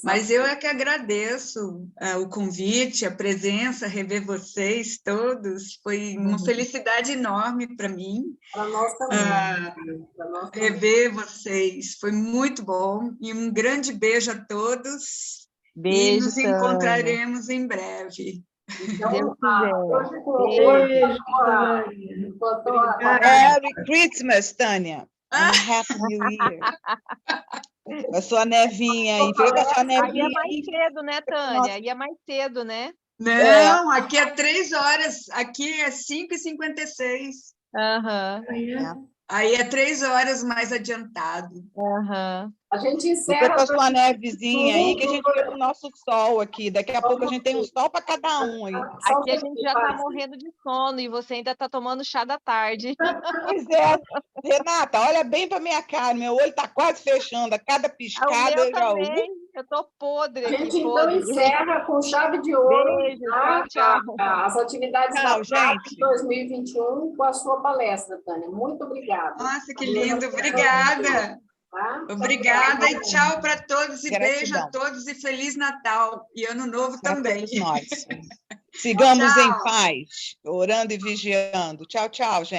Mas eu é que agradeço o convite, a presença, rever vocês todos. Foi uma felicidade enorme para mim. Para nós também. Rever vocês. Foi muito bom. E um grande beijo a todos. Beijo, e nos encontraremos em breve. Então, Merry Christmas, Tânia. And Happy New Year. A sua nevinha aí. Fica com a sua nevinha. Aí é mais cedo, né, Tânia? Aí é mais cedo, né? Não, aqui é 3 horas. Aqui é 5h56. Aí é 3 horas mais adiantado. A gente encerra... Fica com a sua nevezinha aí, que a gente fica com o nosso sol aqui. Daqui a pouco a gente tem um sol para cada um aí. Aqui a gente já está morrendo de sono e você ainda está tomando chá da tarde. Pois é. Renata, olha bem para minha cara. Meu olho está quase fechando. A cada piscada eu também. Eu estou podre. A gente então encerra com chave de ouro. Beijo, tchau. As atividades da BRAC 2021 com a sua palestra, Tânia. Muito obrigada. Nossa, que lindo. Obrigada. Tá? Obrigada e tchau para todos, e beijo a todos, e Feliz Natal, e Ano Novo também. Nós. Sigamos em paz, orando e vigiando. Tchau, tchau, gente.